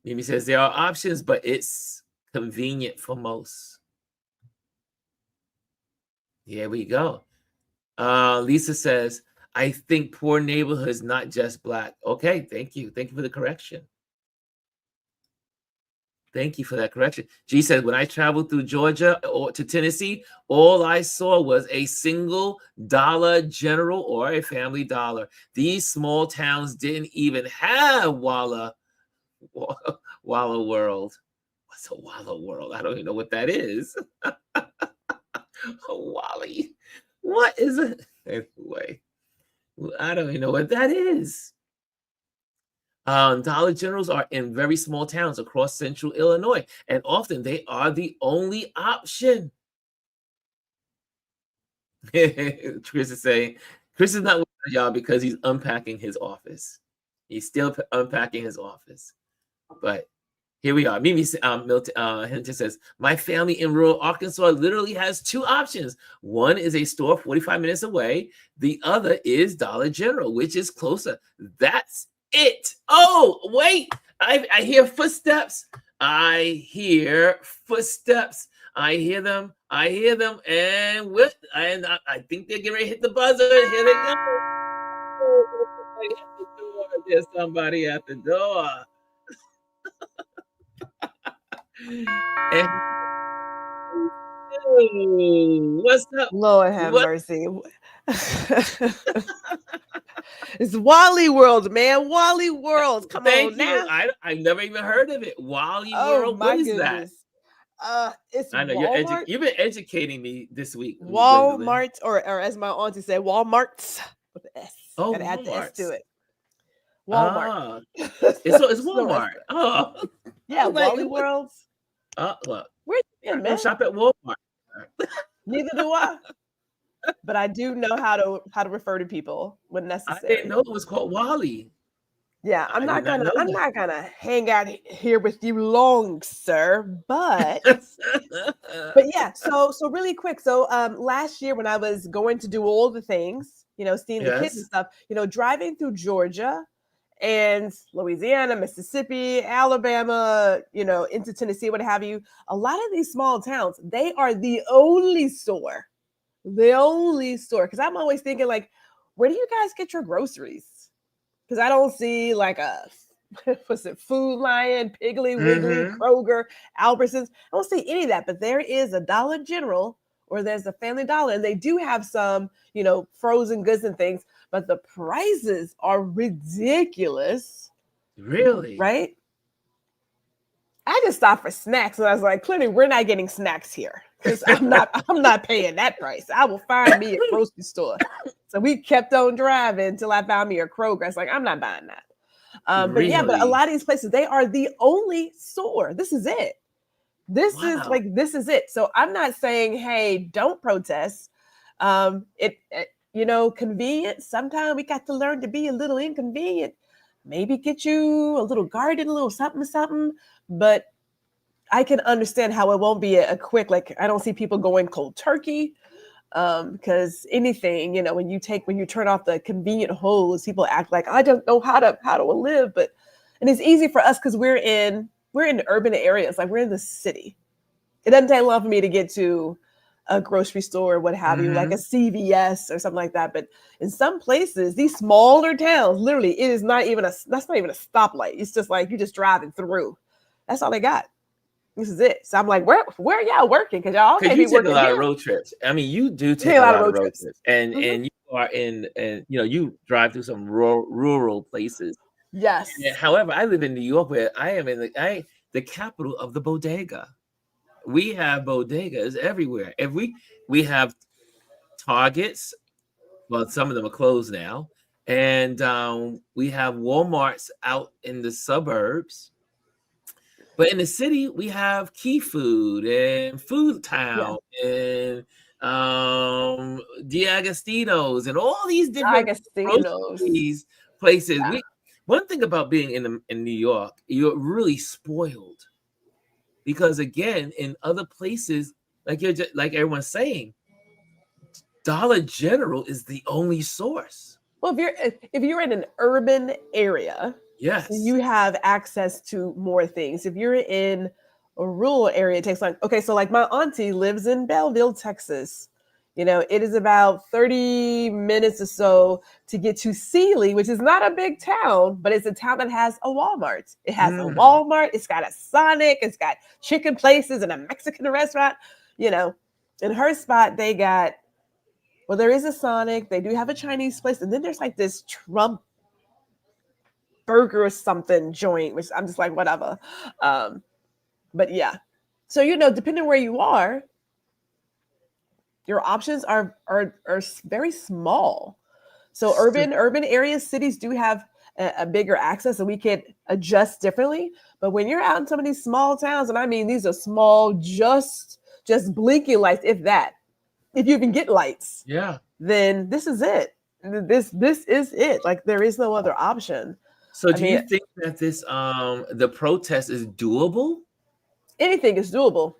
Mimi says there are options, but it's convenient for most. Here we go. Lisa says, I think poor neighborhoods, not just Black. Okay, thank you. Thank you for the correction. Thank you for that correction. G said, when I traveled through Georgia or to Tennessee, all I saw was a single Dollar General or a Family Dollar. These small towns didn't even have Walla World. What's a Walla World? I don't even know what that is. Wally. What is it? Anyway, I don't even know what that is. Dollar Generals are in very small towns across central Illinois, and often they are the only option. Chris is saying, Chris is not with y'all because he's unpacking his office. He's still unpacking his office. But here we are. Mimi Hinton says, my family in rural Arkansas literally has two options. One is a store 45 minutes away. The other is Dollar General, which is closer. That's it. Oh, wait. I hear footsteps. I hear footsteps. I hear them. And I think they're getting ready to hit the buzzer. Here they go. There's somebody at the door. And, what's up? Lord have mercy. It's Wally World, man. Wally World. Come on now. I've never even heard of it. Wally World. What is that? It's I know Walmart. You've been educating me this week. Walmart, or as my auntie said, Walmarts with the S. Oh, gotta add the S to it. Walmart. Walmart. It's Walmart. Oh. Yeah, was like, Wally what? Worlds. Look, Where you I been, don't man? shop at Walmart. Neither do I. But I do know how to refer to people when I necessary. didn't know it was called Wally. Yeah, I did not know I'm that. not gonna hang out here with you long, sir. But yeah, so really quick. So last year when I was going to do all the things, seeing the kids and Yes. stuff, driving through Georgia and Louisiana, Mississippi, Alabama, into Tennessee, what have you, a lot of these small towns, they are the only store. Because I'm always thinking, like, where do you guys get your groceries? Because I don't see like a what's it, Food Lion, Piggly Wiggly, Mm-hmm. Kroger, Albertsons. I don't see any of that, but there is a Dollar General or there's a Family Dollar, and they do have some, frozen goods and things, but the prices are ridiculous. Really? Right? I just stopped for snacks, and I was like, clearly we're not getting snacks here because I'm not paying that price. I will find me a grocery store. So we kept on driving until I found me a Kroger. I was like, I'm not buying that. But yeah, but a lot of these places, they are the only store. This is it. This is it. So I'm not saying, hey, don't protest. Convenient. Sometimes we got to learn to be a little inconvenient. Maybe get you a little garden, a little something. But I can understand how it won't be a quick, like, I don't see people going cold turkey. Because anything, when you turn off the convenient hose, people act like, I don't know how to live. And it's easy for us because we're in urban areas, like we're in the city. It doesn't take long for me to get to a grocery store or what have you, like a CVS or something like that. But in some places, these smaller towns, literally, that's not even a stoplight. It's just like you're just driving through. That's all they got. This is it. So I'm like, where are y'all working? Because y'all can't be working a lot here. of road trips. I mean, you do take a lot of road trips. And Mm-hmm. you are and you drive through some rural places. Yes. However, I live in New York, where I am in the capital of the bodega. We have bodegas everywhere. If we have Targets, well, some of them are closed now, and we have Walmarts out in the suburbs. But in the city, we have Key Food and Food Town and Diagostino's and all these different groceries places. Yeah. One thing about being in New York, you're really spoiled because, again, in other places, like everyone's saying, Dollar General is the only source. Well, if you're in an urban area, yes, you have access to more things. If you're in a rural area, it takes like, okay, so like my auntie lives in Belleville, Texas. It is about 30 minutes or so to get to Sealy, which is not a big town, but it's a town that has a Walmart. It has a Walmart. It's got a Sonic. It's got chicken places and a Mexican restaurant. In her spot, they got, well, there is a Sonic. They do have a Chinese place. And then there's like this Trump burger or something joint, which I'm just like, whatever. But yeah. So, depending where you are, your options are very small. So urban areas, cities do have a bigger access, and we can adjust differently. But when you're out in some of these small towns, and I mean, these are small, just blinking lights, if you even get lights, then this is it. This is it. Like, there is no other option. So do you think that this the protest is doable? Anything is doable.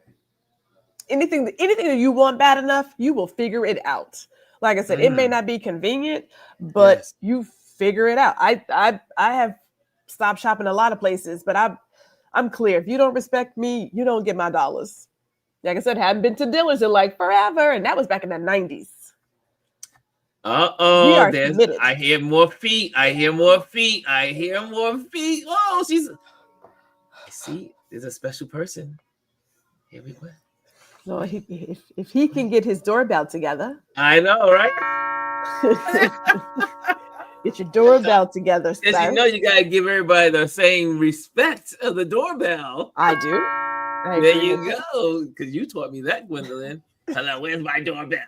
Anything that you want bad enough, you will figure it out. Like I said, it may not be convenient, but you figure it out. I have stopped shopping a lot of places, but I'm clear. If you don't respect me, you don't get my dollars. Like I said, I haven't been to dealers in like forever, and that was back in the 90s. I hear more feet. Oh, I see. There's a special person. Here we go. No, if he can get his doorbell together. I know, right? Get your doorbell together, Yes, son. You gotta give everybody the same respect of the doorbell. I do. There you go. Because you taught me that, Gwendolyn. Hello, where's my doorbell?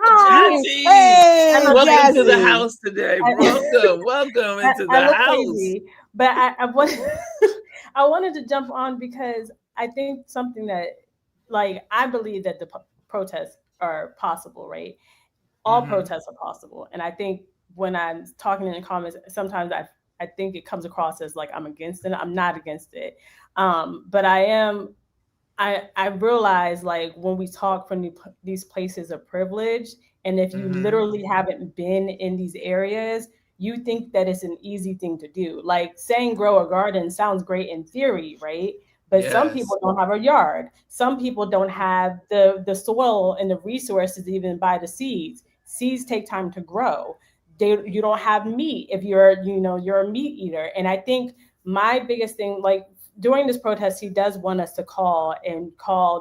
Hi. Hey, welcome to the house today. Welcome into the house. Crazy, but I wanted to jump on because I think something that, like, I believe that the protests are possible, right? All protests are possible. And I think when I'm talking in the comments, sometimes I think it comes across as like I'm against it. I'm not against it. But I realize, like, when we talk from these places of privilege, and if you literally haven't been in these areas, you think that it's an easy thing to do. Like, saying grow a garden sounds great in theory, right? But some people Yes. don't have a yard. Some people don't have the soil and the resources to even buy the seeds. Seeds take time to grow. You don't have meat if you're a meat eater. And I think my biggest thing, like, during this protest, he does want us to call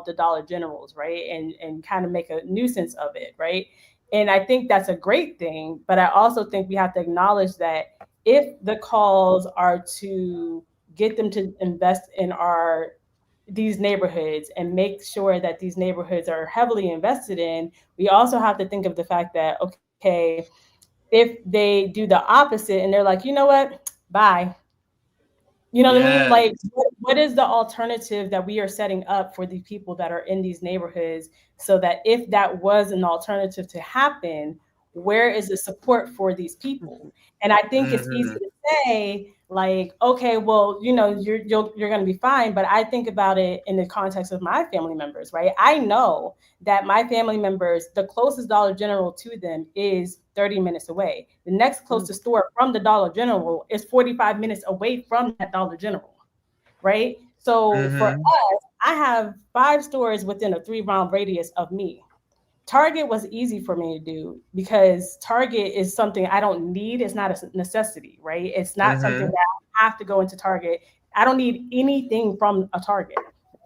the Dollar Generals, right? And kind of make a nuisance of it, right? And I think that's a great thing. But I also think we have to acknowledge that if the calls are to get them to invest in these neighborhoods and make sure that these neighborhoods are heavily invested in, we also have to think of the fact that, okay, if they do the opposite and they're like, you know what, bye. You know what I mean? Like, Yes. what is the alternative that we are setting up for the people that are in these neighborhoods, so that if that was an alternative to happen, where is the support for these people? And I think it's easy to say, like, okay, well, you're going to be fine. But I think about it in the context of my family members, right? I know that my family members, the closest Dollar General to them is 30 minutes away. The next closest store from the Dollar General is 45 minutes away from that Dollar General, right? So for us, I have 5 stores within a 3-mile radius of me. Target was easy for me to do because Target is something I don't need. It's not a necessity, right? It's not something that I have to go into Target. I don't need anything from a Target.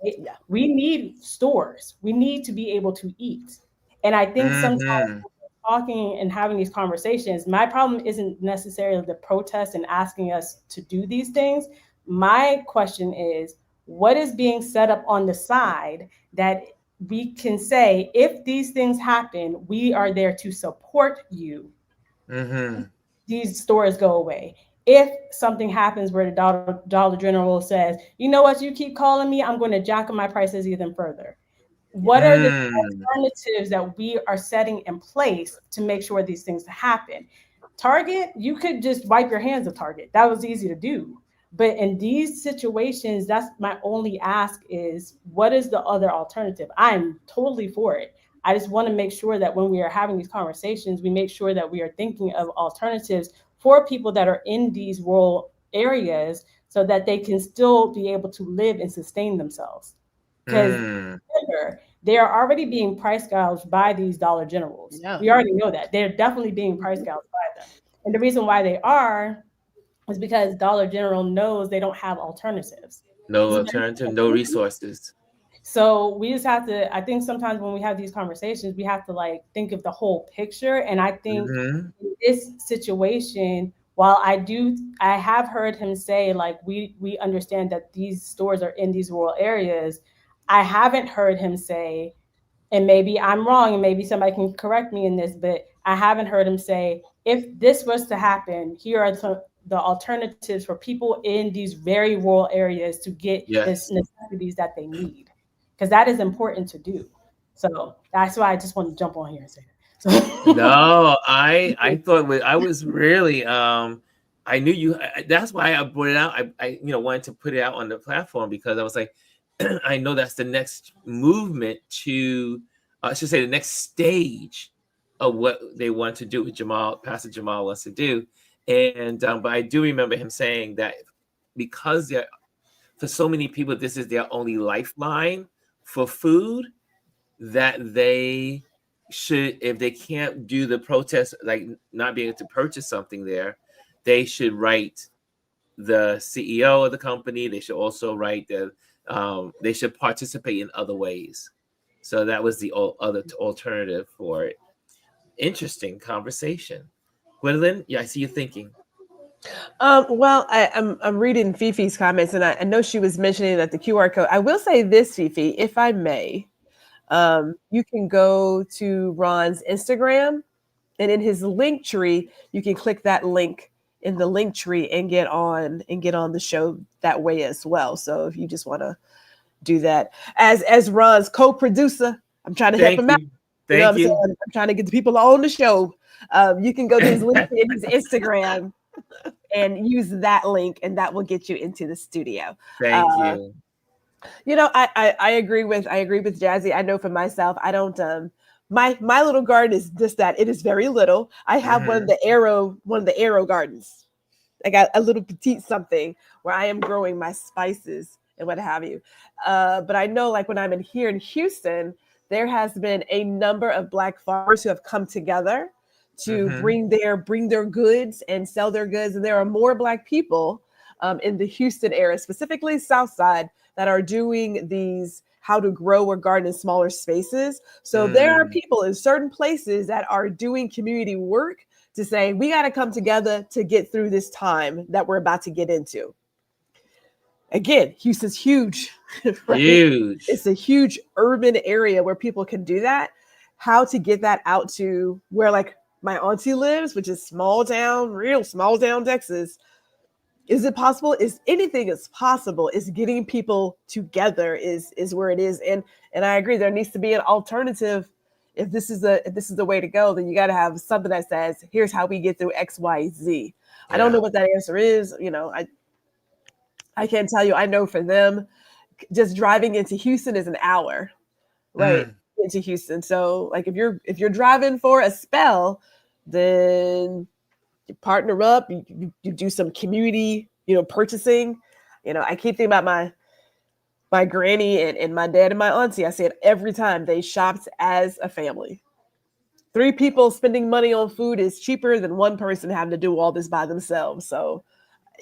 Right? Yeah. We need stores. We need to be able to eat. And I think sometimes talking and having these conversations, my problem isn't necessarily the protest and asking us to do these things. My question is, what is being set up on the side that we can say, if these things happen, we are there to support you. These stores go away. If something happens where the Dollar General says, you know what, you keep calling me, I'm going to jack up my prices even further. What are the alternatives that we are setting in place to make sure these things happen? Target, you could just wipe your hands of Target. That was easy to do. But in these situations, that's my only ask is, what is the other alternative? I'm totally for it. I just want to make sure that when we are having these conversations, we make sure that we are thinking of alternatives for people that are in these rural areas so that they can still be able to live and sustain themselves. Because remember, they are already being price gouged by these Dollar Generals. Yeah. We already know that. They're definitely being price gouged by them. And the reason why they are is because Dollar General knows they don't have alternatives. No alternative, no resources. So we just have to, I think sometimes when we have these conversations, we have to like think of the whole picture. And I think in this situation, while I have heard him say, like, we understand that these stores are in these rural areas, I haven't heard him say, and maybe I'm wrong, and maybe somebody can correct me in this, but I haven't heard him say, if this was to happen, here are the alternatives for people in these very rural areas to get the necessities that they need. Because that is important to do. So that's why I just want to jump on here and say that. So. No, I thought I was really I knew you. That's why I brought it out. I wanted to put it out on the platform because I was like, I know that's the next movement to, I should say, the next stage of what they want to do with Pastor Jamal wants to do. And but I do remember him saying that because for so many people, this is their only lifeline for food, that they should, if they can't do the protest, like not being able to purchase something there, they should write the CEO of the company. They should also write they should participate in other ways. So that was the other alternative for it. Interesting conversation. Gwendolyn, yeah, I see you thinking. Well, I'm reading Fifi's comments, and I know she was mentioning that the QR code. I will say this, Fifi, if I may, you can go to Ron's Instagram, and in his link tree, you can click that link in the link tree and get on the show that way as well. So if you just want to do that as Ron's co-producer, I'm trying to help him out. You know what I'm saying? I'm trying to get the people on the show. You can go to his link in his Instagram and use that link, and that will get you into the studio. Thank you. You know, I agree with Jazzy. I know for myself, I don't my little garden is just that. It is very little. I have one of the arrow gardens. I got a little petite something where I am growing my spices and what have you. But I know, like when I'm here in Houston, there has been a number of Black farmers who have come together to bring their goods and sell their goods. And there are more Black people in the Houston area, specifically South Side, that are doing these how to grow or garden in smaller spaces. So there are people in certain places that are doing community work to say, we got to come together to get through this time that we're about to get into. Again, Houston's huge. Right? Huge. It's a huge urban area where people can do that. How to get that out to where like my auntie lives, which is real small town Texas. Is it possible? Is anything is possible? Is getting people together is where it is. And I agree, there needs to be an alternative. If this is the way to go, then you got to have something that says, here's how we get through X, Y, Z. Yeah. I don't know what that answer is. You know, I can't tell you. I know for them, just driving into Houston is an hour, right? Into Houston. So like if you're driving for a spell, then you partner up, you do some community, purchasing. I keep thinking about my granny and my dad and my auntie. I say it every time, they shopped as a family. 3 people spending money on food is cheaper than one person having to do all this by themselves. So,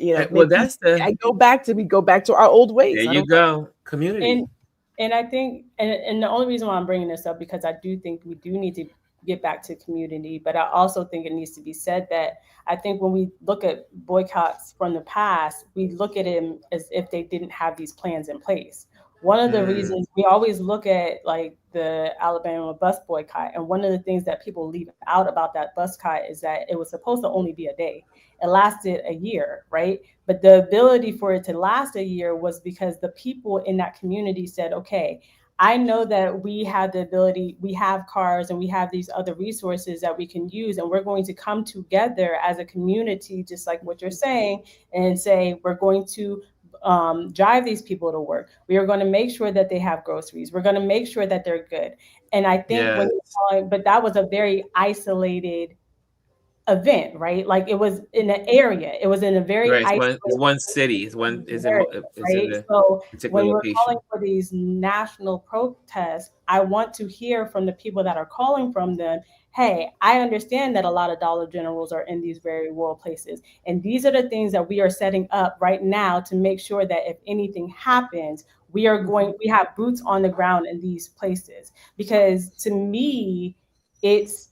well, we go back to our old ways. There you go. Community. And I think, and the only reason why I'm bringing this up, because I do think we do need to get back to community, but I also think it needs to be said that I think when we look at boycotts from the past, we look at them as if they didn't have these plans in place. One of the reasons we always look at like the Alabama bus boycott, and one of the things that people leave out about that bus boycott is that it was supposed to only be a day. It lasted a year, right? But the ability for it to last a year was because the people in that community said, okay, I know that we have the ability, we have cars and we have these other resources that we can use, and we're going to come together as a community, just like what you're saying, and say, we're going to drive these people to work. We are going to make sure that they have groceries. We're going to make sure that they're good. And I think but that was a very isolated event, right? Like it was in an area. It was in a very it's one city. It's right. So when we're calling for these national protests, I want to hear from the people that are calling from them, hey, I understand that a lot of Dollar Generals are in these very rural places. And these are the things that we are setting up right now to make sure that if anything happens, we have boots on the ground in these places. Because to me, it's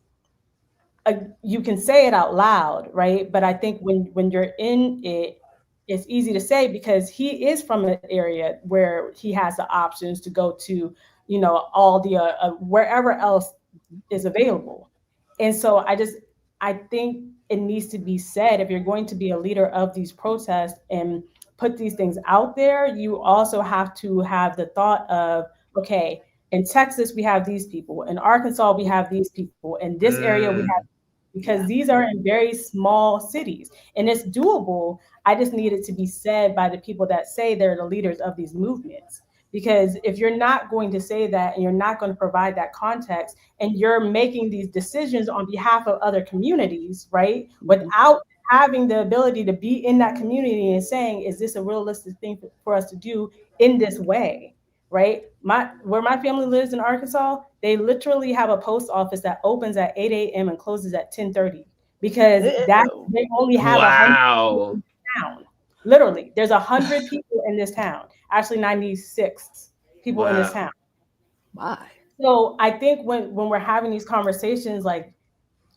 you can say it out loud, right? But I think when you're in it, it's easy to say because he is from an area where he has the options to go to, all the wherever else is available. And so I think it needs to be said, if you're going to be a leader of these protests and put these things out there, you also have to have the thought of, okay, in Texas, we have these people. In Arkansas, we have these people. In this area, we have, because these are in very small cities and it's doable. I just need it to be said by the people that say they're the leaders of these movements. Because if you're not going to say that and you're not going to provide that context and you're making these decisions on behalf of other communities, right, without having the ability to be in that community and saying, is this a realistic thing for us to do in this way, right? Where my family lives in Arkansas, they literally have a post office that opens at 8 a.m. and closes at 10:30 because they only have 100 people in this town. Literally, there's 100 people in this town. Actually, 96 people in this town. Why? So I think when we're having these conversations, like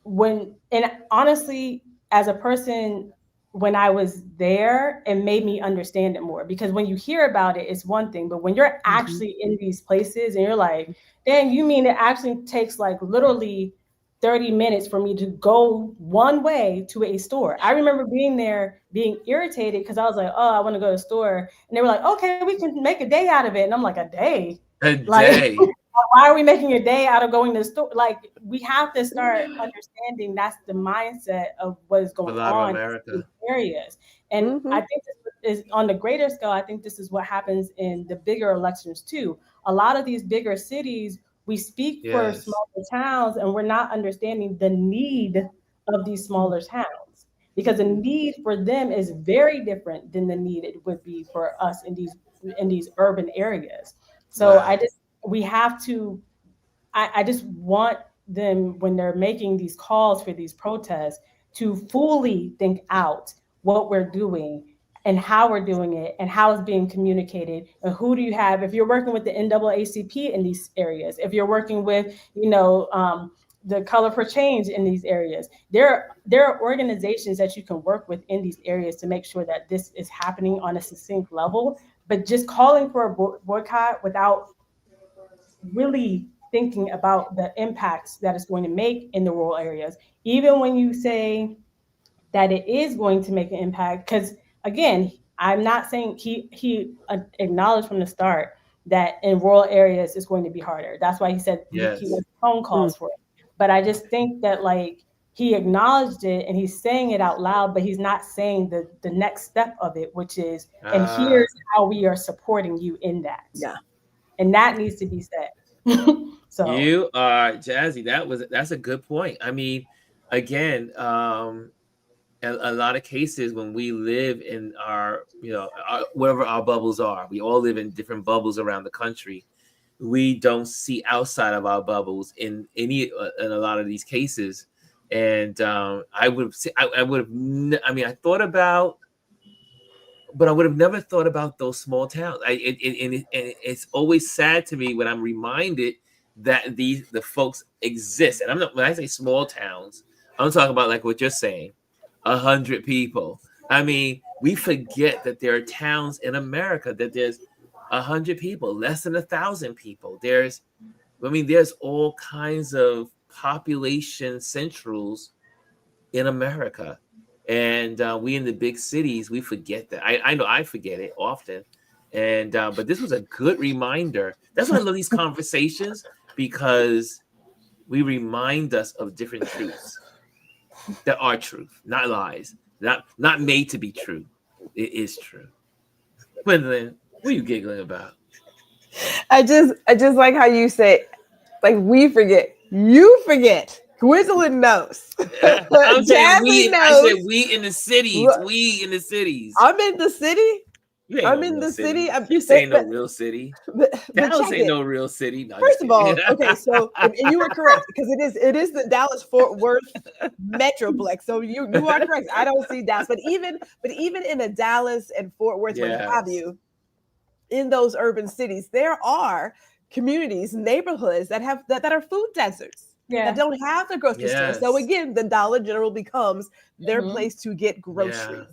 and honestly, as a person, when I was there, it made me understand it more, because when you hear about it, it's one thing, but when you're actually in these places and you're like, dang, you mean it actually takes like literally 30 minutes for me to go one way to a store. I remember being there, being irritated because I was like, oh, I want to go to the store. And they were like, okay, we can make a day out of it. And I'm like, a day? A Like, day. why are we making a day out of going to the store? Like, we have to start understanding that's the mindset of what is going on in these areas. And I think this is on the greater scale. I think this is what happens in the bigger elections too. A lot of these bigger cities, we speak for smaller towns, and we're not understanding the need of these smaller towns, because the need for them is very different than the need it would be for us in these urban areas. So we have to, I just want them, when they're making these calls for these protests, to fully think out what we're doing and how we're doing it and how it's being communicated, and who do you have. If you're working with the NAACP in these areas, if you're working with, the Color for Change in these areas, there are organizations that you can work with in these areas to make sure that this is happening on a succinct level. But just calling for a boycott without really thinking about the impacts that it's going to make in the rural areas, even when you say that it is going to make an impact, because again, I'm not saying he acknowledged from the start that in rural areas it's going to be harder. That's why he said he wants phone calls for it. But I just think that, like, he acknowledged it and he's saying it out loud, but he's not saying the next step of it, which is, and here's how we are supporting you in that. Yeah. And that needs to be said. So you are Jazzy. That's a good point. I mean, again, a lot of cases when we live in our, wherever our bubbles are, we all live in different bubbles around the country. We don't see outside of our bubbles in a lot of these cases. And I thought about, but I would have never thought about those small towns. It's always sad to me when I'm reminded that the folks exist. And when I say small towns, I'm talking about like what you're saying, 100 people. I mean, we forget that there are towns in America that there's 100 people, less than 1,000 people. There's all kinds of population centrals in America. And we in the big cities, we forget that. I know I forget it often. And but this was a good reminder. That's why I love these conversations, because we remind us of different truths that are truth, not lies, not made to be true. It is true. Gwendolyn, what are you giggling about? I just like how you say, like, we forget. You forget. Gwendolyn knows. I'm saying we. knows. I said we in the cities. We in the cities. I'm in the city. I'm in the city. You saying no real city. Dallas ain't no real city. No, first of all, okay, so and you were correct, because it is the Dallas-Fort Worth metroplex. So you are correct. I don't see Dallas, but even in a Dallas and Fort Worth, what have you, in those urban cities, there are communities, neighborhoods that are food deserts. That don't have the grocery store. So again, the Dollar General becomes their place to get groceries.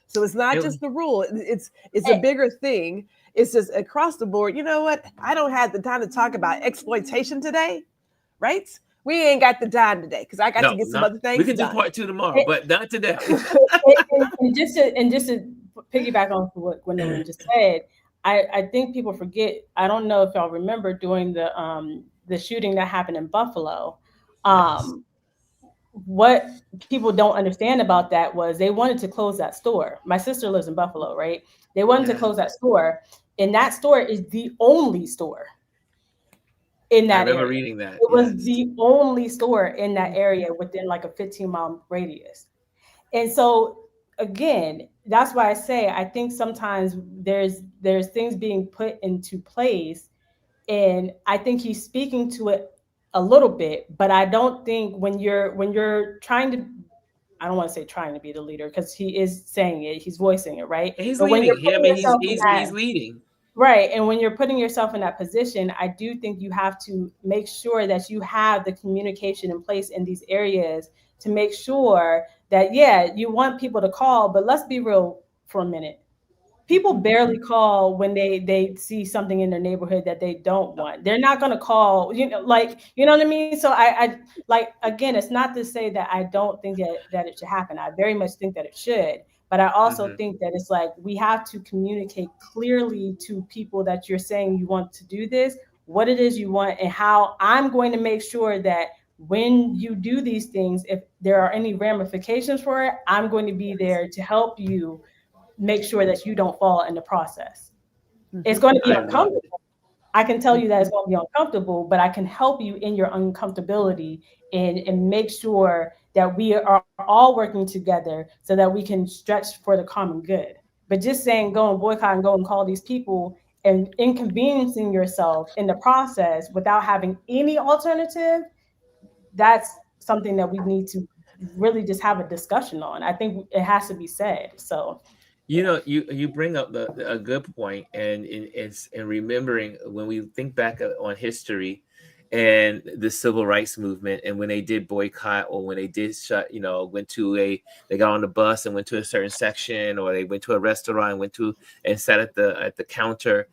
So it's not just the rule. It's a bigger thing. It's just across the board. You know what? I don't have the time to talk about exploitation today, right? We ain't got the time today because I got to get some other things. We can do part 2 tomorrow, but not today. and just to piggyback on what Gwendolyn just said, I think people forget. I don't know if y'all remember during the shooting that happened in Buffalo. What people don't understand about that was they wanted to close that store. My sister lives in Buffalo, right? They wanted to close that store, and that store is the only store in that area. I remember reading that. It was the only store in that area within like a 15-mile radius. And so again, that's why I say I think sometimes there's things being put into place, and I think he's speaking to it a little bit, but I don't think when you're trying to, I don't want to say trying to be the leader, because he is saying it, he's voicing it, right? He's but leading. He's leading. Right. And when you're putting yourself in that position, I do think you have to make sure that you have the communication in place in these areas to make sure that, you want people to call, but let's be real for a minute. people barely call when they see something in their neighborhood that they don't want. They're not going to call, you know what I mean? So I like, again, it's not to say that I don't think that it should happen. I very much think that it should, but I also think that it's like, we have to communicate clearly to people that you're saying you want to do this, what it is you want, and how I'm going to make sure that when you do these things, if there are any ramifications for it, I'm going to be there to help you make sure that you don't fall in the process. It's going to be uncomfortable. I can tell you that it's going to be uncomfortable, but I can help you in your uncomfortability and make sure that we are all working together so that we can stretch for the common good. But just saying go and boycott and go and call these people and inconveniencing yourself in the process without having any alternative, that's something that we need to really just have a discussion on. I think it has to be said. So, you know, you bring up a good point, and in remembering when we think back on history and the civil rights movement, and when they did boycott, or when they did shut, you know, they got on the bus and went to a certain section, or they went to a restaurant and sat at the counter.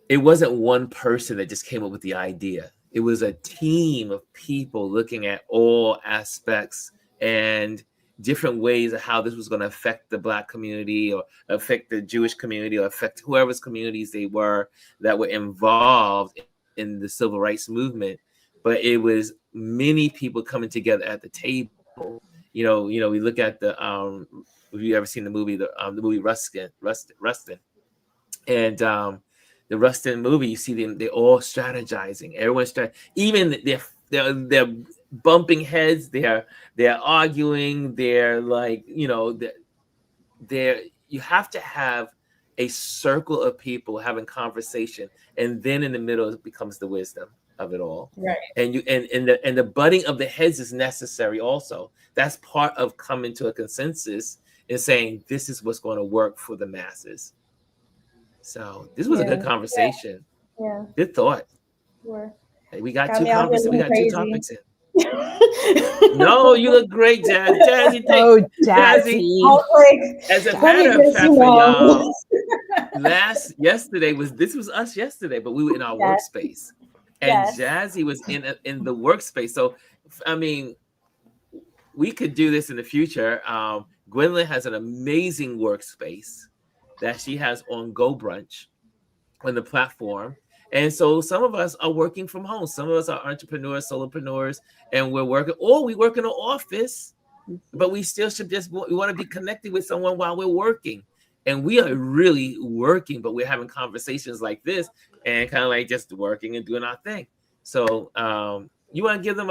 It wasn't one person that just came up with the idea. It was a team of people looking at all aspects and different ways of how this was going to affect the Black community, or affect the Jewish community, or affect whoever's communities they were that were involved in the civil rights movement. But it was many people coming together at the table. You know, we look at the have you ever seen the movie Rustin? And the Rustin movie, you see them, they're all strategizing. Everyone's even they're bumping heads, they're arguing, they're like, you know, you have to have a circle of people having conversation, and then in the middle it becomes the wisdom of it all. right. And the butting of the heads is necessary also. That's part of coming to a consensus and saying this is what's going to work for the masses. So this was a good conversation. Yeah. Good thought. Sure. Hey, we got Got two me out here conversations. We got looking two topics in. No, you look great, Jazzy. Oh, Jazzy. As a let matter me of just, fact, for y'all, yesterday this was us yesterday, but we were in our Yes. workspace, and Yes. Jazzy was in the workspace. So, I mean, we could do this in the future. Gwendolyn has an amazing workspace that she has on Go Brunch on the platform. And so some of us are working from home. Some of us are entrepreneurs, solopreneurs, and we work in an office, but we still we want to be connected with someone while we're working. And we are really working, but we're having conversations like this and kind of like just working and doing our thing. So you want to give them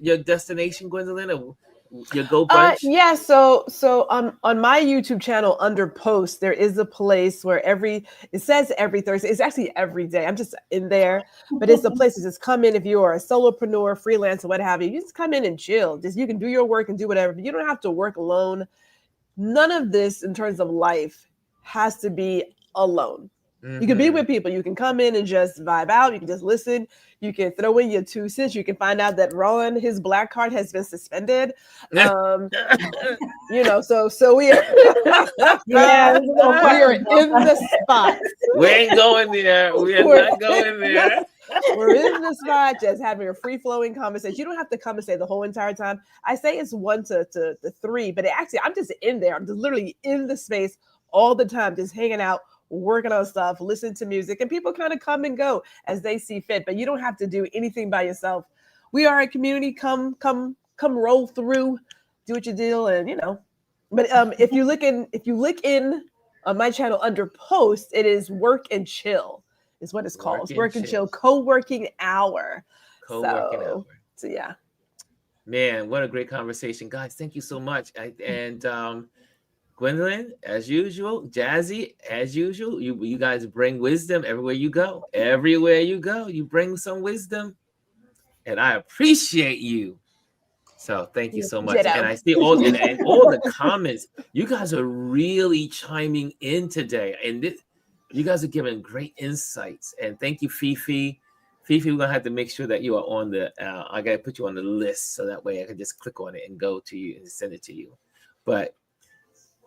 your destination, Gwendolyn, or your Go Brunch? Yeah, so on my YouTube channel under posts, there is a place where it says every Thursday. It's actually every day. I'm just in there, but it's a place to just come in if you are a solopreneur, freelancer, what have you. You just come in and chill. Just you can do your work and do whatever, but you don't have to work alone. None of this in terms of life has to be alone. You can be with people. You can come in and just vibe out. You can just listen. You can throw in your 2 cents. You can find out that Ron, his black card has been suspended. You know, so we are, we are in the spot. We ain't going there. We are not going there. We're in the spot, just having a free-flowing conversation. You don't have to come and say the whole entire time. I say it's 1 to 3, but I'm just in there. I'm just literally in the space all the time, just hanging out, working on stuff, listening to music, and people kind of come and go as they see fit, but you don't have to do anything by yourself. We are a community. Come roll through, do what you do, and you know. But if you look in on my channel under post, it is work and chill is what it's called. It's work and chill, co-working hour. Co-working hour. So yeah. Man, what a great conversation, guys. Thank you so much. And Gwendolyn, as usual, Jazzy, as usual, you guys bring wisdom everywhere you go. Everywhere you go, you bring some wisdom, and I appreciate you. So thank you so much. Ditto. And I see all the comments. You guys are really chiming in today, and you guys are giving great insights. And thank you, Fifi. Fifi, we're gonna have to make sure that you are on the. I gotta put you on the list so that way I can just click on it and go to you and send it to you. But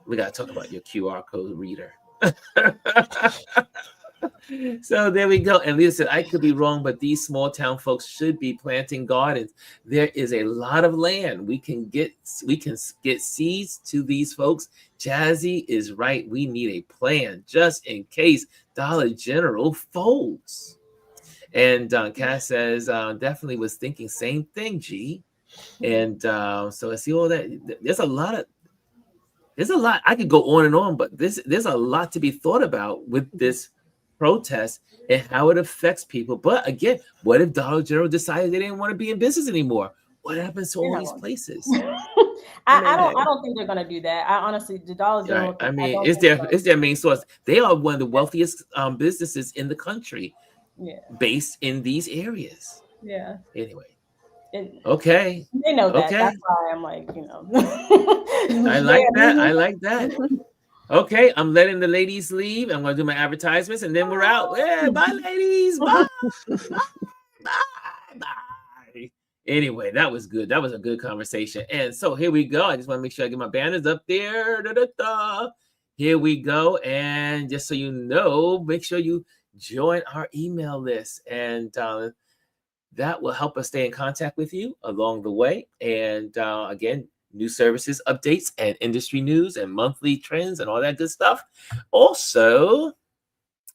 we got to talk about your QR code reader. So there we go. And Lisa said, I could be wrong, but these small town folks should be planting gardens. There is a lot of land. We can get seeds to these folks. Jazzy is right. We need a plan just in case Dollar General folds. And Cass says, definitely was thinking same thing, G. And so I see all that. There's a lot. I could go on and on, but there's a lot to be thought about with this protest and how it affects people. But again, what if Dollar General decided they didn't want to be in business anymore? What happens to all these places? I don't think they're gonna do that. I honestly, the Dollar General. Right. I mean, it's their main source. They are one of the wealthiest businesses in the country, based in these areas. Yeah. Anyway. Okay. They know that. Okay. That's why I'm like, I like that. I like that. Okay, I'm letting the ladies leave. I'm going to do my advertisements, and then we're out. Yeah, bye, ladies. Bye. Bye. Anyway, that was good. That was a good conversation. And so here we go. I just want to make sure I get my banners up there. Here we go. And just so you know, make sure you join our email list. And that will help us stay in contact with you along the way. And again, new services, updates, and industry news, and monthly trends, and all that good stuff. Also,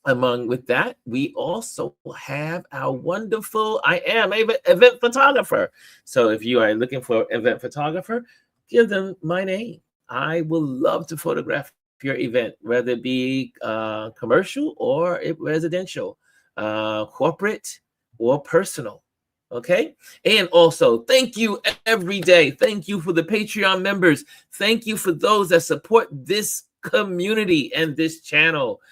with that, we also have our wonderful I Am event photographer. So if you are looking for an event photographer, give them my name. I will love to photograph your event, whether it be commercial or residential, corporate or personal. Okay. And also, thank you every day. Thank you for the Patreon members. Thank you for those that support this community and this channel.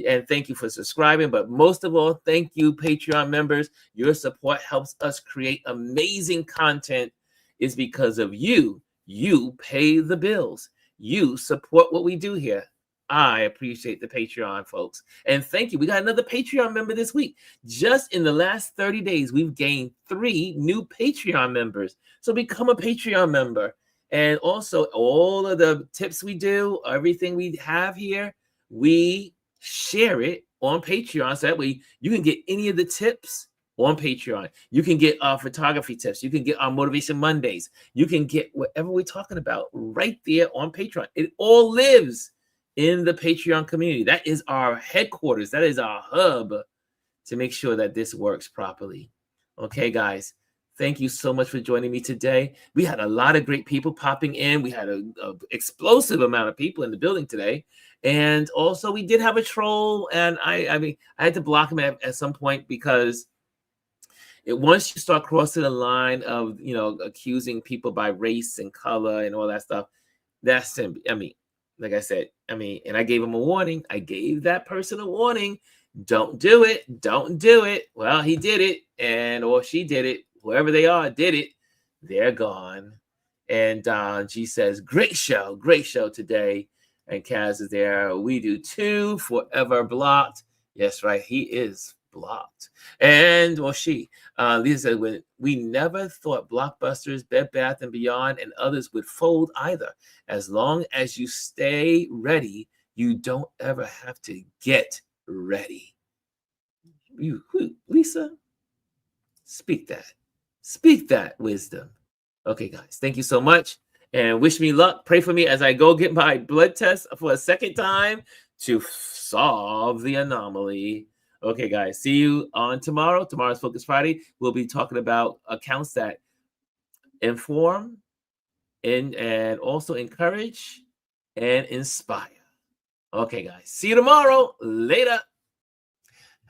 And thank you for subscribing. But most of all, thank you, Patreon members. Your support helps us create amazing content. It's because of you. You pay the bills. You support what we do here. I appreciate the Patreon folks. And thank you. We got another Patreon member this week. Just in the last 30 days, we've gained 3 new Patreon members. So become a Patreon member. And also all of the tips we do, everything we have here, we share it on Patreon. So that way you can get any of the tips on Patreon. You can get our photography tips. You can get our Motivation Mondays. You can get whatever we're talking about right there on Patreon. It all lives in the Patreon community. That is our headquarters. That is our hub to make sure that this works properly. Okay, guys, thank you so much for joining me today. We had a lot of great people popping in. We had an explosive amount of people in the building today. And also we did have a troll, and I mean, I had to block him at some point because once you start crossing the line of, accusing people by race and color and all that stuff, that's, like I said, and I gave him a warning. I gave that person a warning. Don't do it. Don't do it. Well, he did it, or she did it. Whoever they are did it. They're gone. And G says, great show today. And Kaz is there. We do too. Forever blocked. Yes, right. He is blocked. And she. Lisa said, when we never thought Blockbusters, Bed Bath & Beyond, and others would fold either. As long as you stay ready, you don't ever have to get ready. Lisa, speak that wisdom. Okay, guys, thank you so much. And wish me luck. Pray for me as I go get my blood test for a second time to solve the anomaly. Okay, guys, see you on tomorrow. Tomorrow's Focus Friday. We'll be talking about accounts that inform and also encourage and inspire. Okay, guys, see you tomorrow. Later.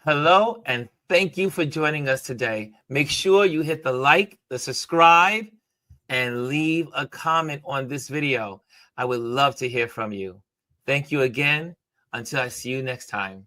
Hello, and thank you for joining us today. Make sure you hit the like, the subscribe, and leave a comment on this video. I would love to hear from you. Thank you again. Until I see you next time.